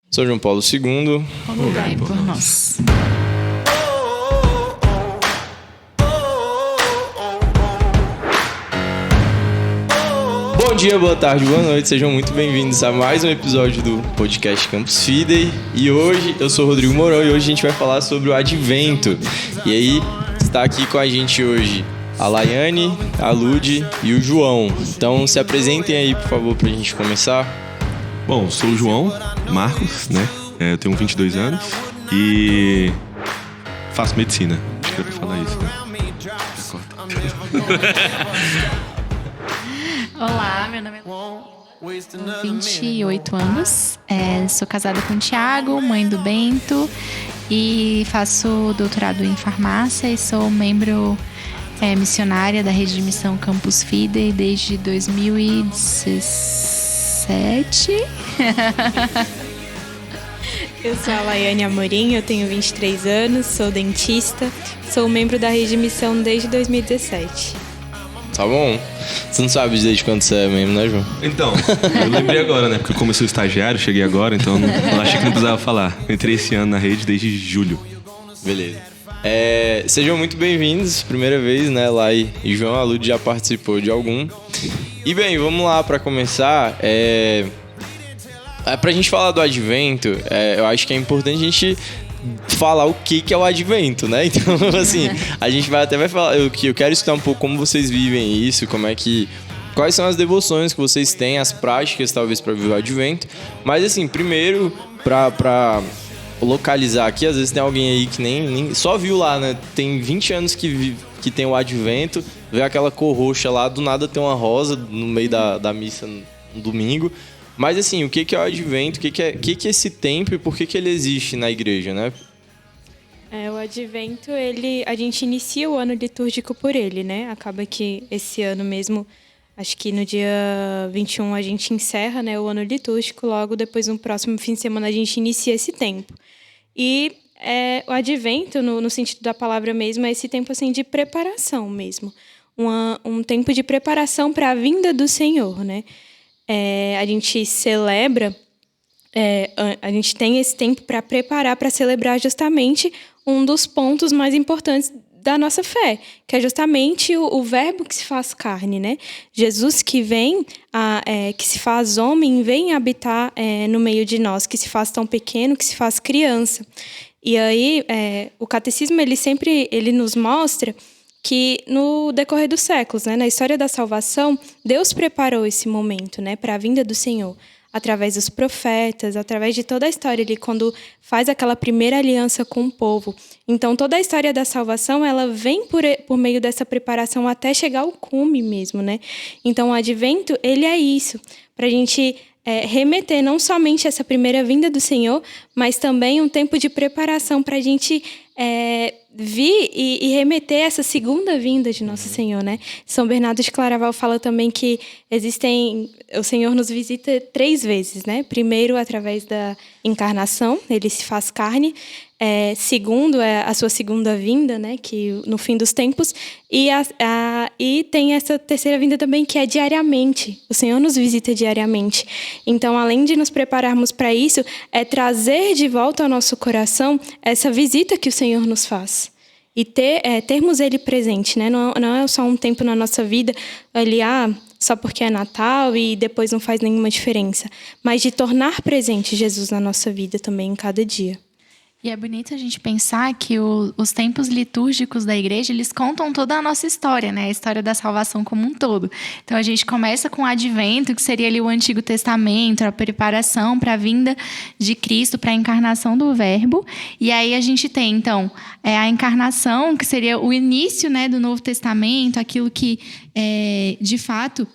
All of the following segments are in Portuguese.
São João Paulo II, rogai por nós. Bom dia, boa tarde, boa noite, sejam muito bem-vindos a mais um episódio do podcast Campus Fidei. E hoje, eu sou o Rodrigo Mourão e hoje a gente vai falar sobre o Advento. E aí, está aqui com a gente hoje a Laiane, a Lud e o João. Então, se apresentem aí, por favor, pra gente começar. Bom, eu sou o João Marcos, né? Eu tenho 22 anos e faço medicina. Acho que é pra falar isso, né? Olá, meu nome é Lud, tenho 28 anos, sou casada com o Thiago, mãe do Bento, e faço doutorado em farmácia e sou membro missionária da rede de missão Campus Fidei desde 2017. Eu sou a Laiane Amorim, eu tenho 23 anos, sou dentista, sou membro da rede de missão desde 2017. Tá bom? Você não sabe desde quando você é membro, né, João? Então, eu lembrei agora, né? Porque como eu sou estagiário, cheguei agora, então não achei que não precisava falar. Eu entrei esse ano na rede desde julho. Beleza. Sejam muito bem-vindos, primeira vez, né, Lai e João. A Lud já participou de algum. E bem, vamos lá para começar. Pra gente falar do Advento, eu acho que é importante a gente falar o que é o Advento, né? Então, assim, a gente vai falar. Eu quero escutar um pouco como vocês vivem isso, quais são as devoções que vocês têm, as práticas, talvez, para viver o Advento. Mas, assim, primeiro, pra localizar aqui, às vezes tem alguém aí que nem só viu lá, né? Tem 20 anos que tem o Advento, vê aquela cor roxa lá, do nada tem uma rosa no meio da missa no domingo. Mas assim, o que é o Advento, o que é esse tempo e por que ele existe na igreja, né? O Advento, a gente inicia o ano litúrgico por ele, né? Acaba que esse ano mesmo, acho que no dia 21 a gente encerra, né, o ano litúrgico, logo depois no próximo fim de semana a gente inicia esse tempo. E o Advento, no sentido da palavra mesmo, é esse tempo assim, de preparação mesmo. Um tempo de preparação para a vinda do Senhor, né? A gente celebra, a gente tem esse tempo para preparar, para celebrar justamente um dos pontos mais importantes da nossa fé, que é justamente o verbo que se faz carne, né? Jesus que vem, que se faz homem, vem habitar no meio de nós, que se faz tão pequeno, que se faz criança. E aí, o catecismo, ele nos mostra que no decorrer dos séculos, né, na história da salvação, Deus preparou esse momento, né, para a vinda do Senhor, através dos profetas, através de toda a história, ele quando faz aquela primeira aliança com o povo. Então, toda a história da salvação, ela vem por meio dessa preparação até chegar ao cume mesmo, né? Então, o Advento, ele é isso, para a gente remeter não somente essa primeira vinda do Senhor, mas também um tempo de preparação para a gente vir e remeter essa segunda vinda de Nosso Senhor, né? São Bernardo de Claraval fala também que o Senhor nos visita 3 vezes, né? Primeiro, através da encarnação, ele se faz carne. Segundo, a sua segunda vinda, né? Que no fim dos tempos. E tem essa terceira vinda também, que é diariamente. O Senhor nos visita diariamente. Então, além de nos prepararmos para isso, é trazer de volta ao nosso coração essa visita que o Senhor nos faz. E termos Ele presente, né? Não é só um tempo na nossa vida ali, só porque é Natal e depois não faz nenhuma diferença. Mas de tornar presente Jesus na nossa vida também, em cada dia. E é bonito a gente pensar que os tempos litúrgicos da igreja, eles contam toda a nossa história, né? A história da salvação como um todo. Então, a gente começa com o Advento, que seria ali o Antigo Testamento, a preparação para a vinda de Cristo, para a encarnação do Verbo. E aí a gente tem, então, a encarnação, que seria o início, né, do Novo Testamento, aquilo que, de fato,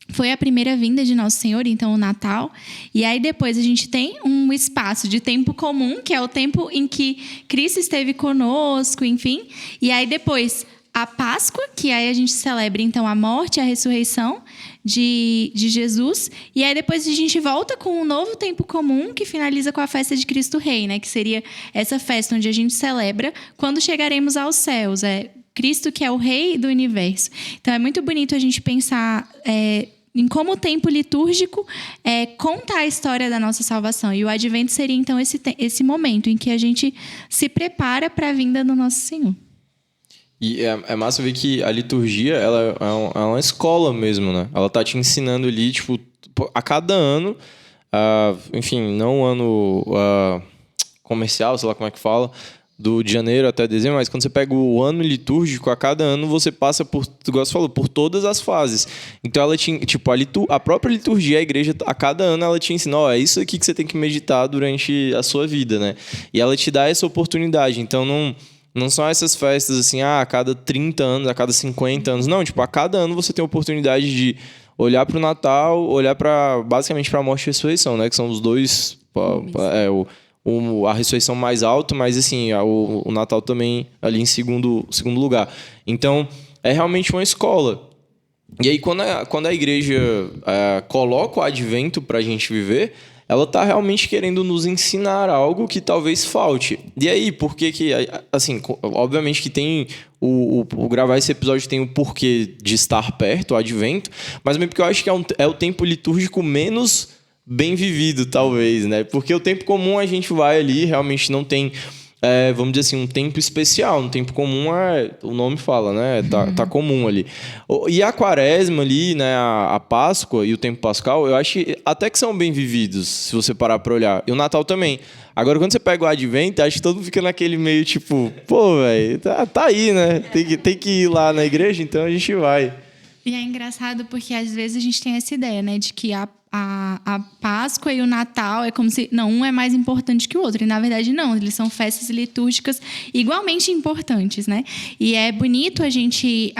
foi a primeira vinda de Nosso Senhor, então o Natal. E aí depois a gente tem um espaço de tempo comum, que é o tempo em que Cristo esteve conosco, enfim. E aí depois a Páscoa, que aí a gente celebra então a morte e a ressurreição de Jesus. E aí depois a gente volta com um novo tempo comum, que finaliza com a festa de Cristo Rei, né? Que seria essa festa onde a gente celebra quando chegaremos aos céus. Cristo que é o Rei do Universo. Então é muito bonito a gente pensar em como o tempo litúrgico conta a história da nossa salvação. E o advento seria, então, esse momento em que a gente se prepara para a vinda do nosso Senhor. E é massa ver que a liturgia, ela é uma escola mesmo, né? Ela tá te ensinando ali, tipo, a cada ano, enfim, não um ano comercial, sei lá como é que fala, de janeiro até dezembro, mas quando você pega o ano litúrgico, a cada ano você passa por, igual você falou, por todas as fases. Então ela tinha, tipo, a própria liturgia, a igreja, a cada ano ela te ensina, é isso aqui que você tem que meditar durante a sua vida, né? E ela te dá essa oportunidade. Então não são essas festas assim, a cada 30 anos, a cada 50 anos. Não, tipo, a cada ano você tem a oportunidade de olhar para o Natal, olhar basicamente para a morte e a ressurreição, né? Que são os dois, a ressurreição mais alto, mas assim, o Natal também ali em segundo lugar. Então, é realmente uma escola. E aí, quando a igreja coloca o advento para a gente viver, ela está realmente querendo nos ensinar algo que talvez falte. E aí, por que assim, obviamente que tem o gravar esse episódio tem o porquê de estar perto, o advento, mas também porque eu acho que é o tempo litúrgico menos bem vivido, talvez, né? Porque o tempo comum a gente vai ali, realmente não tem, vamos dizer assim, um tempo especial. Um tempo comum o nome fala, né? Tá comum ali. E a quaresma ali, né? A Páscoa e o tempo pascal, eu acho até que são bem vividos, se você parar pra olhar. E o Natal também. Agora, quando você pega o advento, acho que todo mundo fica naquele meio tipo, pô, velho, tá aí, né? Tem que ir lá na igreja, então a gente vai. E é engraçado porque às vezes a gente tem essa ideia, né? De que a Páscoa e o Natal é como se... Não, um é mais importante que o outro. E, na verdade, não. Eles são festas litúrgicas igualmente importantes, né? E é bonito a gente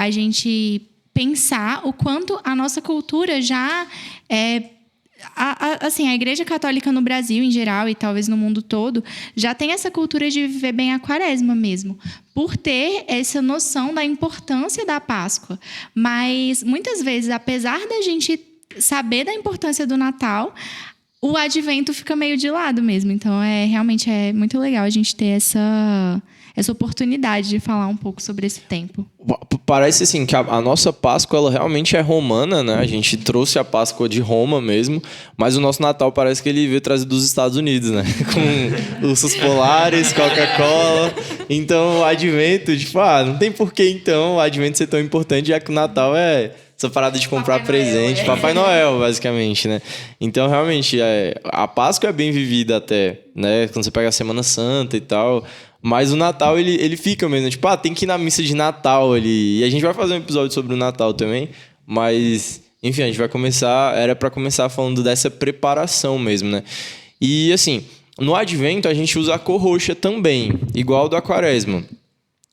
pensar o quanto a nossa cultura já assim, a Igreja Católica no Brasil, em geral, e talvez no mundo todo, já tem essa cultura de viver bem a quaresma mesmo, por ter essa noção da importância da Páscoa. Mas, muitas vezes, apesar da gente saber da importância do Natal, o advento fica meio de lado mesmo. Então, realmente é muito legal a gente ter essa oportunidade de falar um pouco sobre esse tempo. Parece assim que a nossa Páscoa ela realmente é romana, né? A gente trouxe a Páscoa de Roma mesmo, mas o nosso Natal parece que ele veio trazido dos Estados Unidos, né? Com ursos polares, Coca-Cola. Então o advento, tipo, não tem por que então o advento ser tão importante, já que o Natal é essa parada de comprar presente, Papai Noel, basicamente, né? Então, realmente, a Páscoa é bem vivida até, né? Quando você pega a Semana Santa e tal. Mas o Natal, ele fica mesmo, tipo, tem que ir na missa de Natal ali. E a gente vai fazer um episódio sobre o Natal também. Mas, enfim, a gente vai começar... Era pra começar falando dessa preparação mesmo, né? E, assim, no Advento a gente usa a cor roxa também, igual do da Quaresma.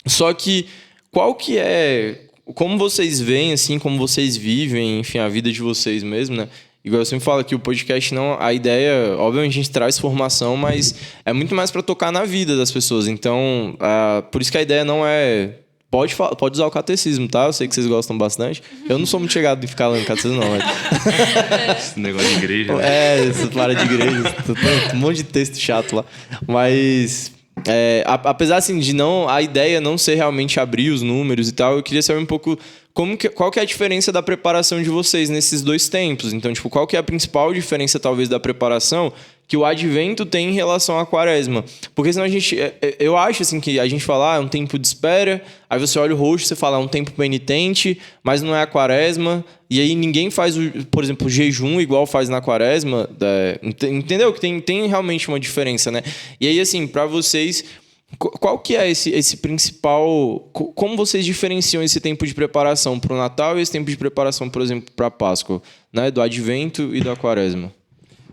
Só que, qual que é... Como vocês veem, assim, como vocês vivem, enfim, a vida de vocês mesmo, né? Igual eu sempre falo que o podcast não... A ideia, obviamente, a gente traz formação, mas é muito mais para tocar na vida das pessoas. Então, por isso que a ideia não é... Pode usar o catecismo, tá? Eu sei que vocês gostam bastante. Eu não sou muito chegado em ficar lendo catecismo, não. Mas... Esse negócio de igreja. Né? Essa para de igreja. Tem um monte de texto chato lá. Mas... apesar assim, de a ideia não ser realmente abrir os números e tal, eu queria saber um pouco qual que é a diferença da preparação de vocês nesses dois tempos. Então, tipo, qual que é a principal diferença, talvez, da preparação que o Advento tem em relação à Quaresma? Porque senão eu acho assim que a gente fala, é um tempo de espera, aí você olha o roxo, você fala, é um tempo penitente, mas não é a Quaresma, e aí ninguém faz, por exemplo, o jejum igual faz na Quaresma, entendeu? Que tem realmente uma diferença, né? E aí, assim, para vocês, qual que é esse principal... Como vocês diferenciam esse tempo de preparação para o Natal e esse tempo de preparação, por exemplo, para a Páscoa, né? Do Advento e da Quaresma?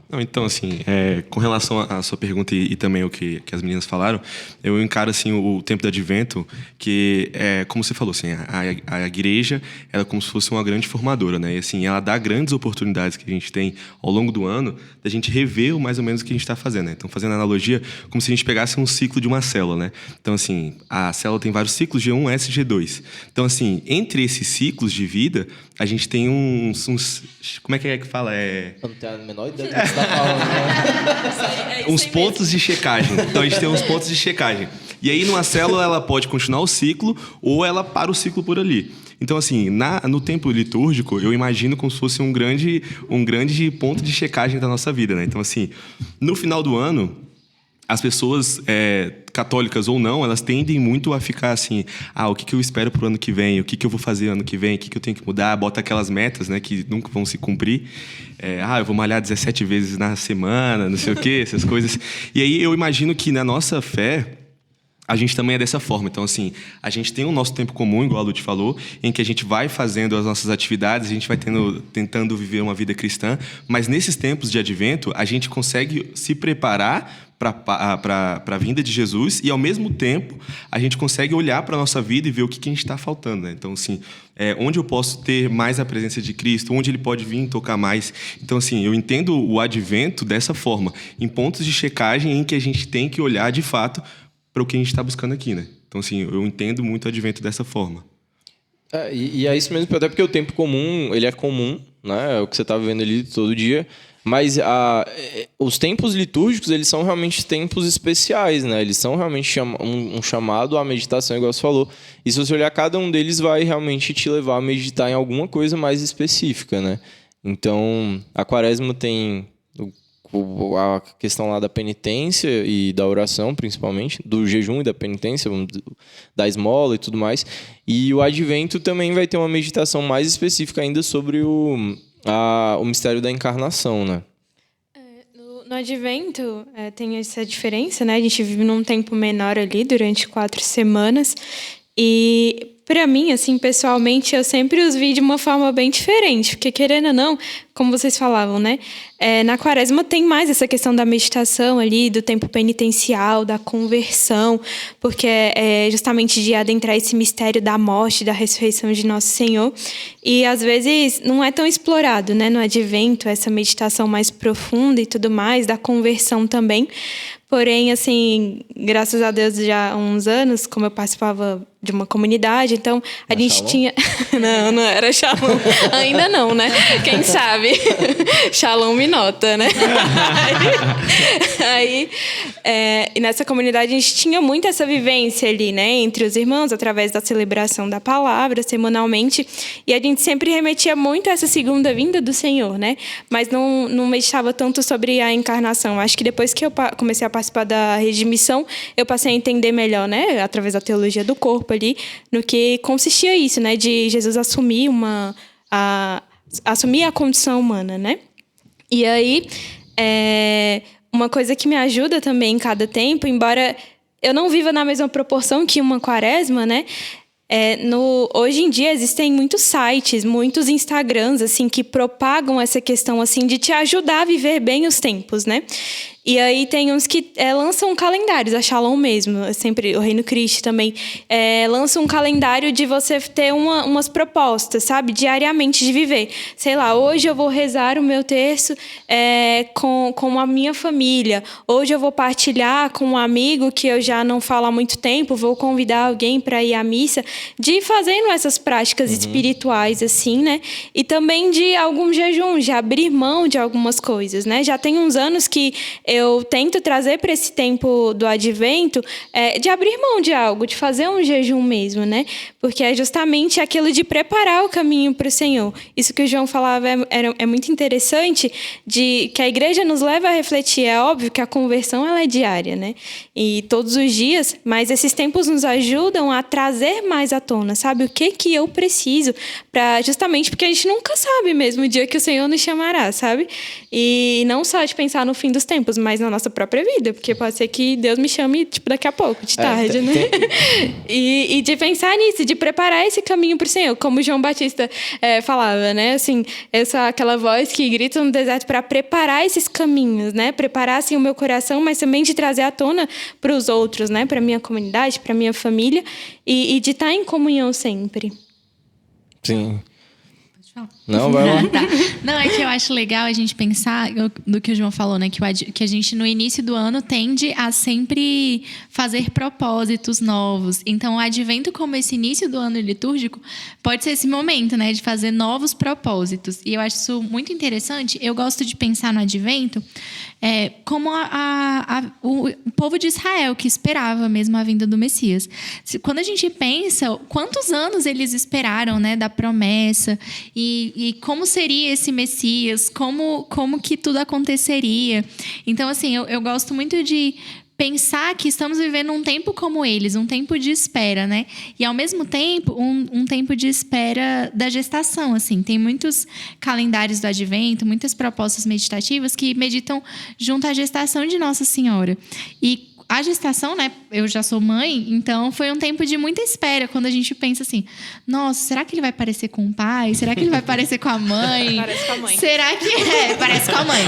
Não, então, assim, com relação à sua pergunta e também o que as meninas falaram, eu encaro, assim, o tempo do Advento, que como você falou, assim, a igreja, ela é como se fosse uma grande formadora, né? E, assim, ela dá grandes oportunidades que a gente tem ao longo do ano da gente rever mais ou menos o que a gente está fazendo, né? Então, fazendo analogia, como se a gente pegasse um ciclo de uma célula, né? Então, assim, a célula tem vários ciclos, G1, S, G2. Então, assim, entre esses ciclos de vida, a gente tem uns como é que fala? Eu não tenho a menor ideia do que você tá falando, né? Uns pontos de checagem. Então, a gente tem uns pontos de checagem. E aí, numa célula, ela pode continuar o ciclo ou ela para o ciclo por ali. Então, assim, no tempo litúrgico, eu imagino como se fosse um grande ponto de checagem da nossa vida, né? Então, assim, no final do ano, as pessoas, católicas ou não, elas tendem muito a ficar assim, o que eu espero pro ano que vem, o que eu vou fazer ano que vem, o que eu tenho que mudar, bota aquelas metas, né, que nunca vão se cumprir. Eu vou malhar 17 vezes na semana, não sei o quê, essas coisas. E aí eu imagino que na nossa fé, a gente também é dessa forma. Então, assim, a gente tem o nosso tempo comum, igual a Lud falou, em que a gente vai fazendo as nossas atividades, a gente vai tentando viver uma vida cristã, mas nesses tempos de advento, a gente consegue se preparar para a vinda de Jesus e, ao mesmo tempo, a gente consegue olhar para a nossa vida e ver o que a gente está faltando, né? Então, assim, onde eu posso ter mais a presença de Cristo, onde Ele pode vir tocar mais. Então, assim, eu entendo o advento dessa forma, em pontos de checagem em que a gente tem que olhar, de fato, para o que a gente está buscando aqui, né? Então, assim, eu entendo muito o advento dessa forma. E é isso mesmo, até porque o tempo comum, ele é comum, né? É o que você está vivendo ali todo dia. Mas os tempos litúrgicos, eles são realmente tempos especiais, né? Eles são realmente um chamado à meditação, igual você falou. E se você olhar, cada um deles vai realmente te levar a meditar em alguma coisa mais específica, né? Então, a quaresma tem a questão lá da penitência e da oração, principalmente, do jejum e da penitência, da esmola e tudo mais. E o advento também vai ter uma meditação mais específica ainda sobre o mistério da encarnação, né? No advento tem essa diferença, né? A gente vive num tempo menor ali, durante 4 semanas. E, para mim, assim, pessoalmente, eu sempre os vi de uma forma bem diferente. Porque, querendo ou não, como vocês falavam, né? Na quaresma tem mais essa questão da meditação ali, do tempo penitencial, da conversão, porque é justamente de adentrar esse mistério da morte, da ressurreição de Nosso Senhor. E, às vezes, não é tão explorado, né? No advento, essa meditação mais profunda e tudo mais, da conversão também. Porém, assim, graças a Deus, já há uns anos, como eu participava de uma comunidade, então a gente Shalom? tinha... Não era Shalom. Ainda não, né? Quem sabe? Shalom me nota, né? E nessa comunidade a gente tinha muito essa vivência ali, né? Entre os irmãos, através da celebração da palavra, semanalmente. E a gente sempre remetia muito a essa segunda vinda do Senhor, né? Mas não meditava tanto sobre a encarnação. Acho que depois que eu comecei a participar da Rede de Missão, eu passei a entender melhor, né? Através da teologia do corpo ali, no que consistia isso, né? De Jesus assumir assumir a condição humana, né? E aí, uma coisa que me ajuda também em cada tempo, embora eu não viva na mesma proporção que uma quaresma, né? Hoje em dia existem muitos sites, muitos Instagrams, assim, que propagam essa questão, assim, de te ajudar a viver bem os tempos, né? E aí tem uns que lançam calendários, a Shalom mesmo, sempre o Reino Cristo também, lança um calendário de você ter umas propostas, sabe? Diariamente de viver. Sei lá, hoje eu vou rezar o meu terço com a minha família. Hoje eu vou partilhar com um amigo que eu já não falo há muito tempo, vou convidar alguém para ir à missa, de ir fazendo essas práticas espirituais, assim, né? E também de algum jejum, de abrir mão de algumas coisas, né? Já tem uns anos que eu tento trazer para esse tempo do advento de abrir mão de algo, de fazer um jejum mesmo, né? Porque é justamente aquilo de preparar o caminho para o Senhor. Isso que o João falava é muito interessante, de que a igreja nos leva a refletir. É óbvio que a conversão ela é diária, né? E todos os dias, mas esses tempos nos ajudam a trazer mais à tona, sabe? O que eu preciso, justamente porque a gente nunca sabe mesmo o dia que o Senhor nos chamará, sabe? E não só de pensar no fim dos tempos, mas na nossa própria vida, porque pode ser que Deus me chame, tipo, daqui a pouco, de tarde, né? E de pensar nisso, de preparar esse caminho para o Senhor, como o João Batista falava, né? Assim, aquela voz que grita no deserto para preparar esses caminhos, né? Preparar, assim, o meu coração, mas também de trazer à tona para os outros, né? Para minha comunidade, para minha família, e de estar em comunhão sempre. Sim. Não, vai lá. Tá. Não, é que eu acho legal a gente pensar do que o João falou, né? Que a gente, no início do ano, tende a sempre fazer propósitos novos. Então, o advento, como esse início do ano litúrgico, pode ser esse momento, né? De fazer novos propósitos. E eu acho isso muito interessante. Eu gosto de pensar no advento como o povo de Israel, que esperava mesmo a vinda do Messias. Quando a gente pensa quantos anos eles esperaram, né, da promessa, e como seria esse Messias, como que tudo aconteceria. Então, assim, eu gosto muito de pensar que estamos vivendo um tempo como eles, um tempo de espera, né? E, ao mesmo tempo, um tempo de espera da gestação, assim. Tem muitos calendários do Advento, muitas propostas meditativas que meditam junto à gestação de Nossa Senhora. E a gestação, né? Eu já sou mãe, então foi um tempo de muita espera, quando a gente pensa assim, nossa, será que ele vai parecer com o pai? Será que ele vai parecer com a mãe? Parece com a mãe. Será que parece com a mãe.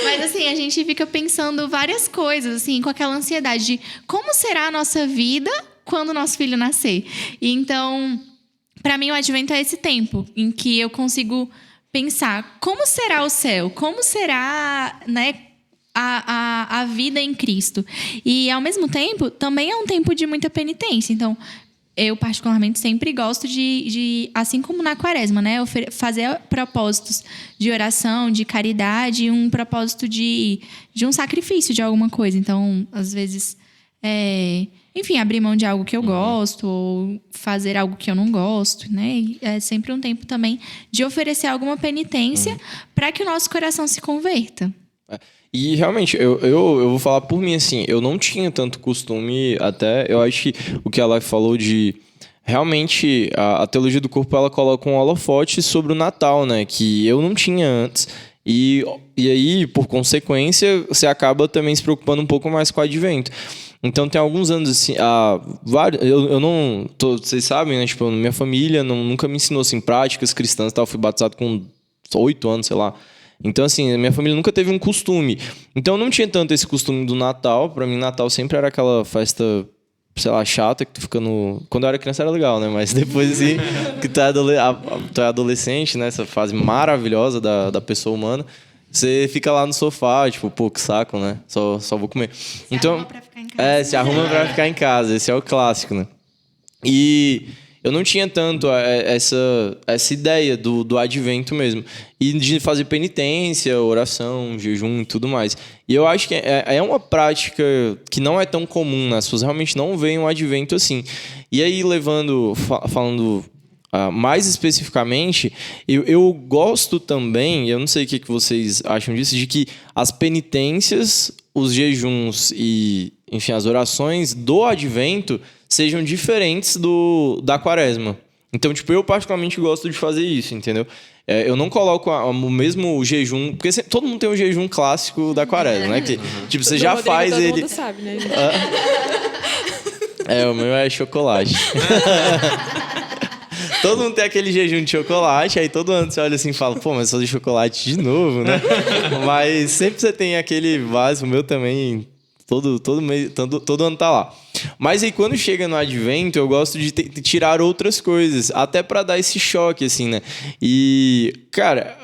Mas, assim, a gente fica pensando várias coisas, assim, com aquela ansiedade de como será a nossa vida quando o nosso filho nascer. E, então, para mim, o Advento é esse tempo em que eu consigo pensar como será o céu, como será, né, a vida em Cristo. E, ao mesmo tempo, também é um tempo de muita penitência. Então, eu, particularmente, sempre gosto de assim como na Quaresma, né, fazer propósitos de oração, de caridade, um propósito de um sacrifício de alguma coisa. Então, às vezes, enfim, abrir mão de algo que eu gosto, ou fazer algo que eu não gosto, né? E é sempre um tempo também de oferecer alguma penitência para que o nosso coração se converta. E realmente, eu vou falar por mim, assim, eu não tinha tanto costume, até, eu acho que o que ela falou de... Realmente, a teologia do corpo, ela coloca um holofote sobre o Natal, né? Que eu não tinha antes. E aí, por consequência, você acaba também se preocupando um pouco mais com o Advento. Então, tem alguns anos, assim, eu não... Vocês sabem, né? Tipo, minha família nunca me ensinou, assim, práticas cristãs e tal. Eu fui batizado com 8 anos, sei lá. Então, assim, minha família nunca teve um costume. Então, eu não tinha tanto esse costume do Natal. Pra mim, Natal sempre era aquela festa, sei lá, chata, que tu fica no... Quando eu era criança era legal, né? Mas depois, assim, que tu é adolescente, né? Essa fase maravilhosa da pessoa humana. Você fica lá no sofá, tipo, pô, que saco, né? Só vou comer. Se arruma pra ficar em casa. Se arruma pra ficar em casa. Esse é o clássico, né? E... eu não tinha tanto essa ideia do Advento mesmo. E de fazer penitência, oração, jejum e tudo mais. E eu acho que é uma prática que não é tão comum, né? As pessoas realmente não veem o Advento assim. E aí, falando mais especificamente, eu gosto também, eu não sei o que vocês acham disso, de que as penitências, os jejuns e, enfim, as orações do Advento sejam diferentes da Quaresma. Então, tipo, eu particularmente gosto de fazer isso, entendeu? Eu não coloco o mesmo jejum... Porque todo mundo tem um jejum clássico da Quaresma, né? Que, tipo, você já faz todo ele... Mundo sabe, né? O meu é chocolate. Todo mundo tem aquele jejum de chocolate, aí todo ano você olha assim e fala, pô, mas só de chocolate de novo, né? Mas sempre você tem aquele vaso, o meu também... Todo ano tá lá. Mas aí quando chega no Advento, eu gosto de tirar outras coisas, até pra dar esse choque, assim, né? E, cara,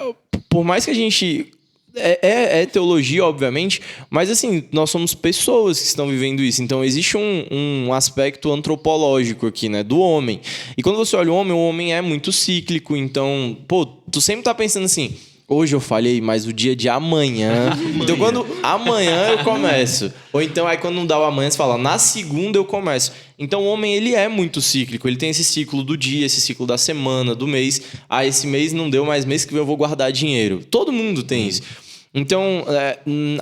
por mais que a gente... É teologia, obviamente, mas assim, nós somos pessoas que estão vivendo isso. Então, existe um aspecto antropológico aqui, né? Do homem. E quando você olha o homem é muito cíclico. Então, pô, tu sempre tá pensando assim... Hoje eu falhei, mas o dia de amanhã... Então, quando amanhã eu começo. Ou então, aí quando não dá o amanhã, você fala, na segunda eu começo. Então, o homem, ele é muito cíclico. Ele tem esse ciclo do dia, esse ciclo da semana, do mês. Ah, esse mês não deu, mas mês que vem eu vou guardar dinheiro. Todo mundo tem isso. Então,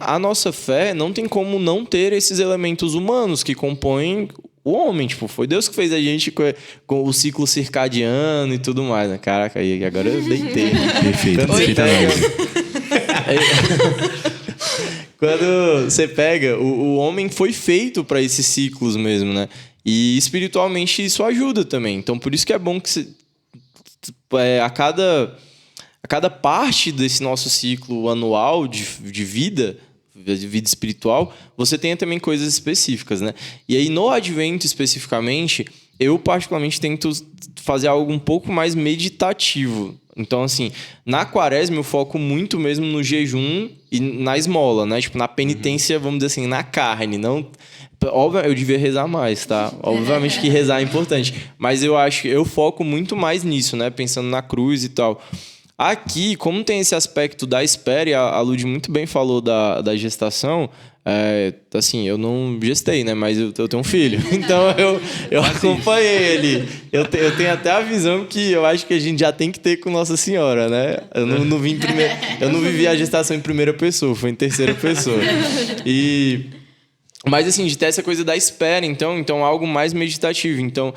a nossa fé não tem como não ter esses elementos humanos que compõem... o homem, tipo, foi Deus que fez a gente com o ciclo circadiano e tudo mais, né? Caraca, aí agora eu deitei. Perfeito. Quando você pega, o homem foi feito para esses ciclos mesmo, né? E espiritualmente isso ajuda também. Então, por isso que é bom que a cada parte desse nosso ciclo anual de vida espiritual, você tenha também coisas específicas, né? E aí, no Advento, especificamente, eu particularmente tento fazer algo um pouco mais meditativo. Então, assim, na Quaresma eu foco muito mesmo no jejum e na esmola, né? Tipo, na penitência, vamos dizer assim, na carne. Não... Óbvio, eu devia rezar mais, tá? Obviamente que rezar é importante. Mas eu foco muito mais nisso, né? Pensando na cruz e tal. Aqui, como tem esse aspecto da espera, e a Lud muito bem falou da gestação, assim, eu não gestei, né? Mas eu tenho um filho. Então, eu acompanhei ele. Eu tenho até a visão que eu acho que a gente já tem que ter com Nossa Senhora, né? Eu não vivi a gestação em primeira pessoa, foi em terceira pessoa. Mas, assim, de ter essa coisa da espera, então algo mais meditativo. Então,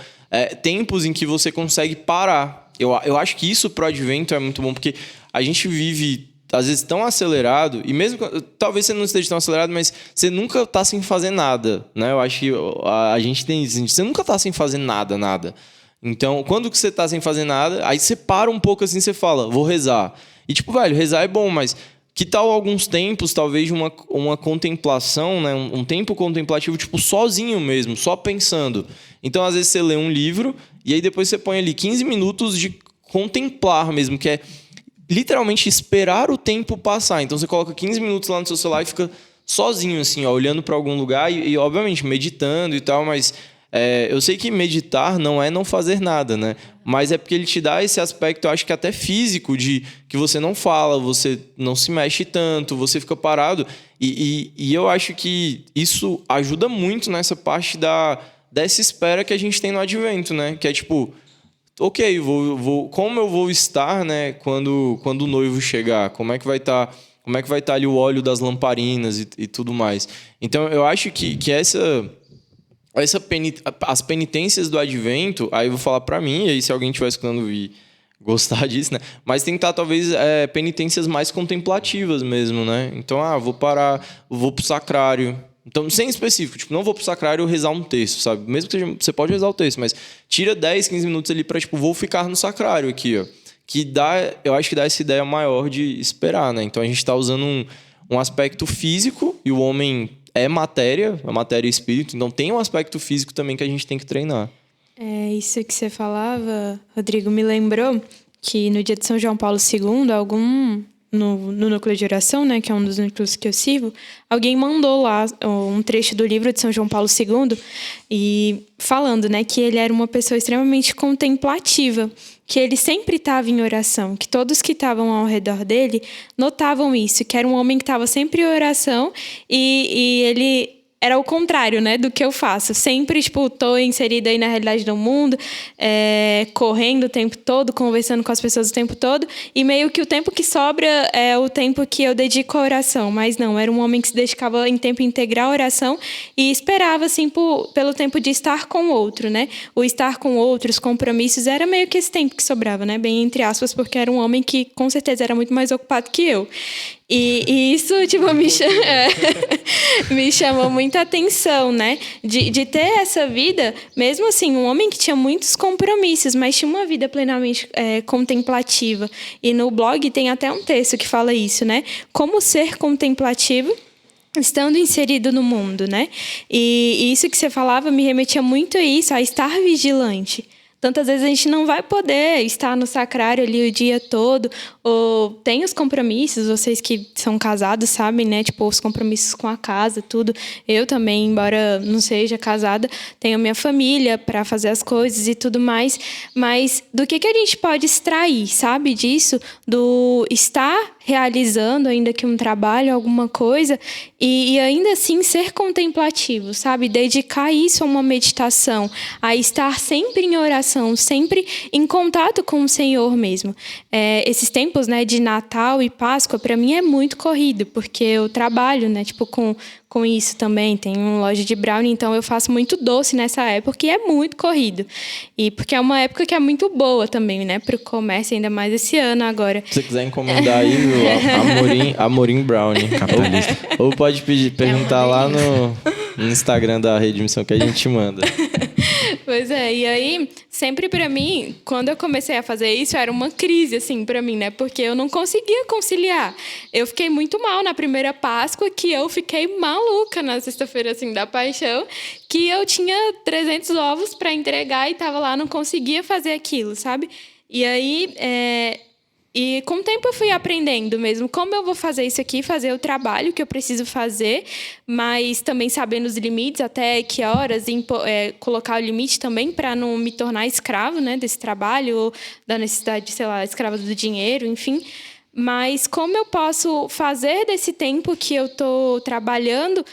tempos em que você consegue parar. Eu acho que isso pro Advento é muito bom, porque a gente vive, às vezes, tão acelerado, e mesmo, talvez você não esteja tão acelerado, mas você nunca tá sem fazer nada, né? Eu acho que a gente tem isso, você nunca tá sem fazer nada. Então, quando que você tá sem fazer nada, aí você para um pouco assim, você fala, vou rezar. E tipo, velho, rezar é bom, mas que tal alguns tempos, talvez, de uma contemplação, né? Um tempo contemplativo, tipo, sozinho mesmo, só pensando. Então, às vezes, você lê um livro e aí depois você põe ali 15 minutos de contemplar mesmo, que é literalmente esperar o tempo passar. Então, você coloca 15 minutos lá no seu celular e fica sozinho, assim, ó, olhando para algum lugar e, obviamente, meditando e tal, mas eu sei que meditar não é não fazer nada, né? Mas é porque ele te dá esse aspecto, eu acho que até físico, de que você não fala, você não se mexe tanto, você fica parado. E eu acho que isso ajuda muito nessa parte dessa espera que a gente tem no Advento, né? Que é tipo, ok, como eu vou estar, né, quando o noivo chegar? Como é que vai estar ali o óleo das lamparinas e tudo mais? Então, eu acho que as penitências do Advento, aí eu vou falar pra mim, e aí se alguém estiver escutando e gostar disso, né? Mas tem que estar, talvez, penitências mais contemplativas mesmo, né? Então, vou parar, vou pro sacrário. Então, sem específico, tipo, não vou pro sacrário rezar um texto, sabe? Mesmo que você pode rezar o texto, mas tira 10, 15 minutos ali pra, tipo, vou ficar no sacrário aqui, ó. Eu acho que dá essa ideia maior de esperar, né? Então, a gente tá usando um aspecto físico, e o homem é matéria, a matéria e espírito, então tem um aspecto físico também que a gente tem que treinar. Isso que você falava, Rodrigo, me lembrou que no dia de São João Paulo II, no núcleo de oração, né, que é um dos núcleos que eu sirvo, alguém mandou lá um trecho do livro de São João Paulo II e falando, né, que ele era uma pessoa extremamente contemplativa, que ele sempre estava em oração, que todos que estavam ao redor dele notavam isso, que era um homem que estava sempre em oração e ele era o contrário, né, do que eu faço. Sempre, tipo, tô inserida aí na realidade do mundo, correndo o tempo todo, conversando com as pessoas o tempo todo, e meio que o tempo que sobra é o tempo que eu dedico à oração. Mas não, era um homem que se dedicava em tempo integral à oração e esperava, assim, pelo tempo de estar com o outro, né? O estar com outros, compromissos, era meio que esse tempo que sobrava, né? Bem entre aspas, porque era um homem que, com certeza, era muito mais ocupado que eu. E isso, tipo, me chamou muita atenção, né? De ter essa vida, mesmo assim, um homem que tinha muitos compromissos, mas tinha uma vida plenamente contemplativa. E no blog tem até um texto que fala isso, né? Como ser contemplativo estando inserido no mundo, né? E isso que você falava me remetia muito a isso, a estar vigilante. Tantas vezes a gente não vai poder estar no sacrário ali o dia todo, ou tem os compromissos, vocês que são casados sabem, né? Tipo, os compromissos com a casa, tudo. Eu também, embora não seja casada, tenho minha família para fazer as coisas e tudo mais. Mas do que a gente pode extrair, sabe, disso? Do estar realizando ainda que um trabalho, alguma coisa, e ainda assim ser contemplativo, sabe? Dedicar isso a uma meditação, a estar sempre em oração, sempre em contato com o Senhor mesmo. Esses tempos, né, de Natal e Páscoa, para mim é muito corrido, porque eu trabalho, né, tipo, com isso também. Tenho uma loja de brownie, então eu faço muito doce nessa época e é muito corrido. E porque é uma época que é muito boa também, né, para o comércio, ainda mais esse ano agora. Se você quiser encomendar aí, Amorim Brownie. Capitalista. Ou pode perguntar lá no Instagram da Rede Missão que a gente manda. Pois é, e aí, sempre pra mim, quando eu comecei a fazer isso, era uma crise, assim, pra mim, né? Porque eu não conseguia conciliar. Eu fiquei muito mal na primeira Páscoa, que eu fiquei maluca na sexta-feira, assim, da Paixão, que eu tinha 300 ovos pra entregar e tava lá, não conseguia fazer aquilo, sabe? E aí, E com o tempo eu fui aprendendo mesmo como eu vou fazer isso aqui, fazer o trabalho que eu preciso fazer, mas também sabendo os limites, até que horas, colocar o limite também para não me tornar escravo, né, desse trabalho, ou da necessidade, sei lá, escrava do dinheiro, enfim. Mas como eu posso fazer desse tempo que eu estou trabalhando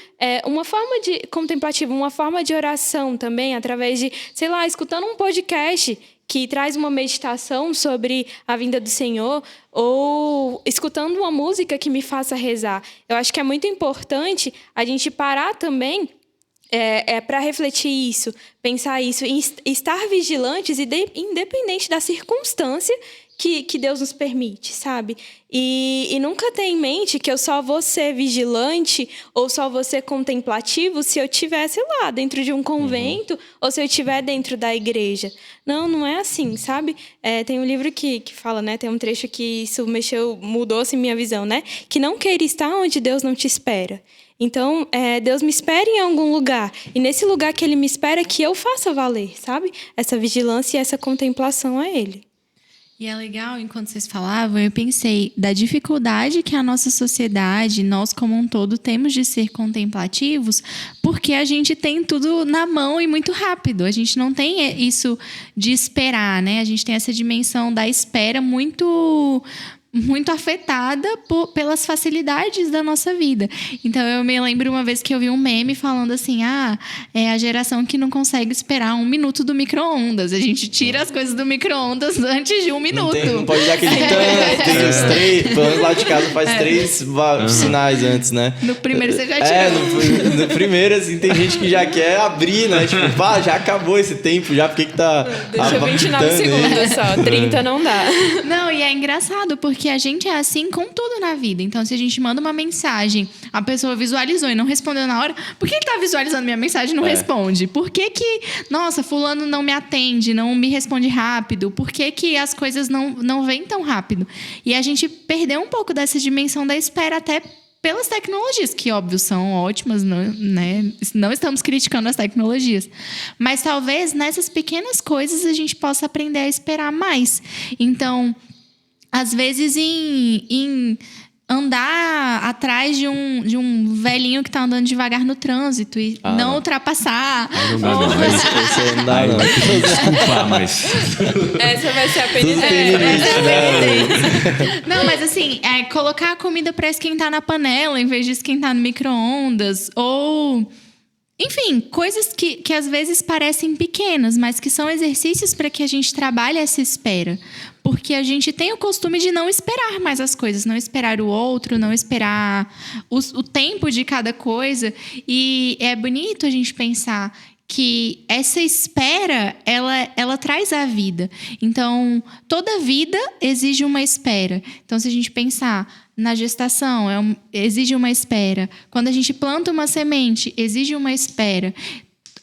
uma forma de contemplativa, uma forma de oração também, através de, sei lá, escutando um podcast que traz uma meditação sobre a vinda do Senhor, ou escutando uma música que me faça rezar. Eu acho que é muito importante a gente parar também para refletir isso, pensar isso, e estar vigilantes, independente da circunstância que Deus nos permite, sabe? E nunca ter em mente que eu só vou ser vigilante ou só vou ser contemplativo se eu estiver, sei lá, dentro de um convento ou se eu estiver dentro da igreja. Não é assim, sabe? Tem um livro que fala, né? Tem um trecho que isso mudou assim, minha visão, né? Que não queira estar onde Deus não te espera. Então, Deus me espera em algum lugar. E nesse lugar que Ele me espera, que eu faça valer, sabe? Essa vigilância e essa contemplação a Ele. E é legal, enquanto vocês falavam, eu pensei da dificuldade que a nossa sociedade, nós como um todo, temos de ser contemplativos, porque a gente tem tudo na mão e muito rápido. A gente não tem isso de esperar, né? A gente tem essa dimensão da espera muito afetada pelas facilidades da nossa vida. Então, eu me lembro uma vez que eu vi um meme falando assim, é a geração que não consegue esperar 1 minuto do micro-ondas. A gente tira as coisas do micro-ondas antes de 1 minuto. Não pode dar aquele tanto, tem os 3, pelo menos lá de casa faz 3 sinais antes, né? No primeiro você já tirou. No primeiro, assim, tem gente que já quer abrir, né? Tipo, já acabou esse tempo, já, por que tá... Deixa 29 segundos só, 30 não dá. Não, e é engraçado, porque a gente é assim com tudo na vida. Então, se a gente manda uma mensagem, a pessoa visualizou e não respondeu na hora, por que ele tá visualizando minha mensagem e não responde? Por que nossa, fulano não me atende, não me responde rápido? Por que as coisas não vêm tão rápido? E a gente perdeu um pouco dessa dimensão da espera até pelas tecnologias, que, óbvio, são ótimas, né? Não estamos criticando as tecnologias. Mas talvez nessas pequenas coisas a gente possa aprender a esperar mais. Então, às vezes, em andar atrás de um velhinho que está andando devagar no trânsito e não ultrapassar. Não dá, não. Você não dá, não. Desculpa, mas... Essa vai ser a penitência. Não, mas assim, colocar a comida para esquentar na panela em vez de esquentar no micro-ondas. Ou... Enfim, coisas que às vezes parecem pequenas, mas que são exercícios para que a gente trabalhe essa espera. Porque a gente tem o costume de não esperar mais as coisas, não esperar o outro, não esperar o tempo de cada coisa. E é bonito a gente pensar que essa espera, ela traz a vida. Então, toda vida exige uma espera. Então, se a gente pensar na gestação, exige uma espera. Quando a gente planta uma semente, exige uma espera.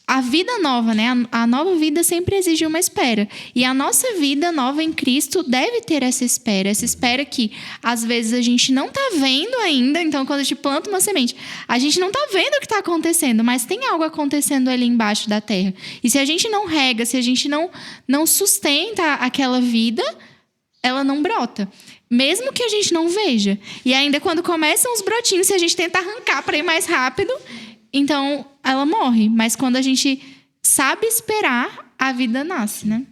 A vida nova, né? A nova vida sempre exige uma espera. E a nossa vida nova em Cristo deve ter essa espera. Essa espera que, às vezes, a gente não está vendo ainda. Então, quando a gente planta uma semente, a gente não está vendo o que está acontecendo, mas tem algo acontecendo ali embaixo da terra. E se a gente não rega, se a gente não sustenta aquela vida, ela não brota. Mesmo que a gente não veja. E ainda quando começam os brotinhos, se a gente tenta arrancar para ir mais rápido, então ela morre. Mas quando a gente sabe esperar, a vida nasce, né?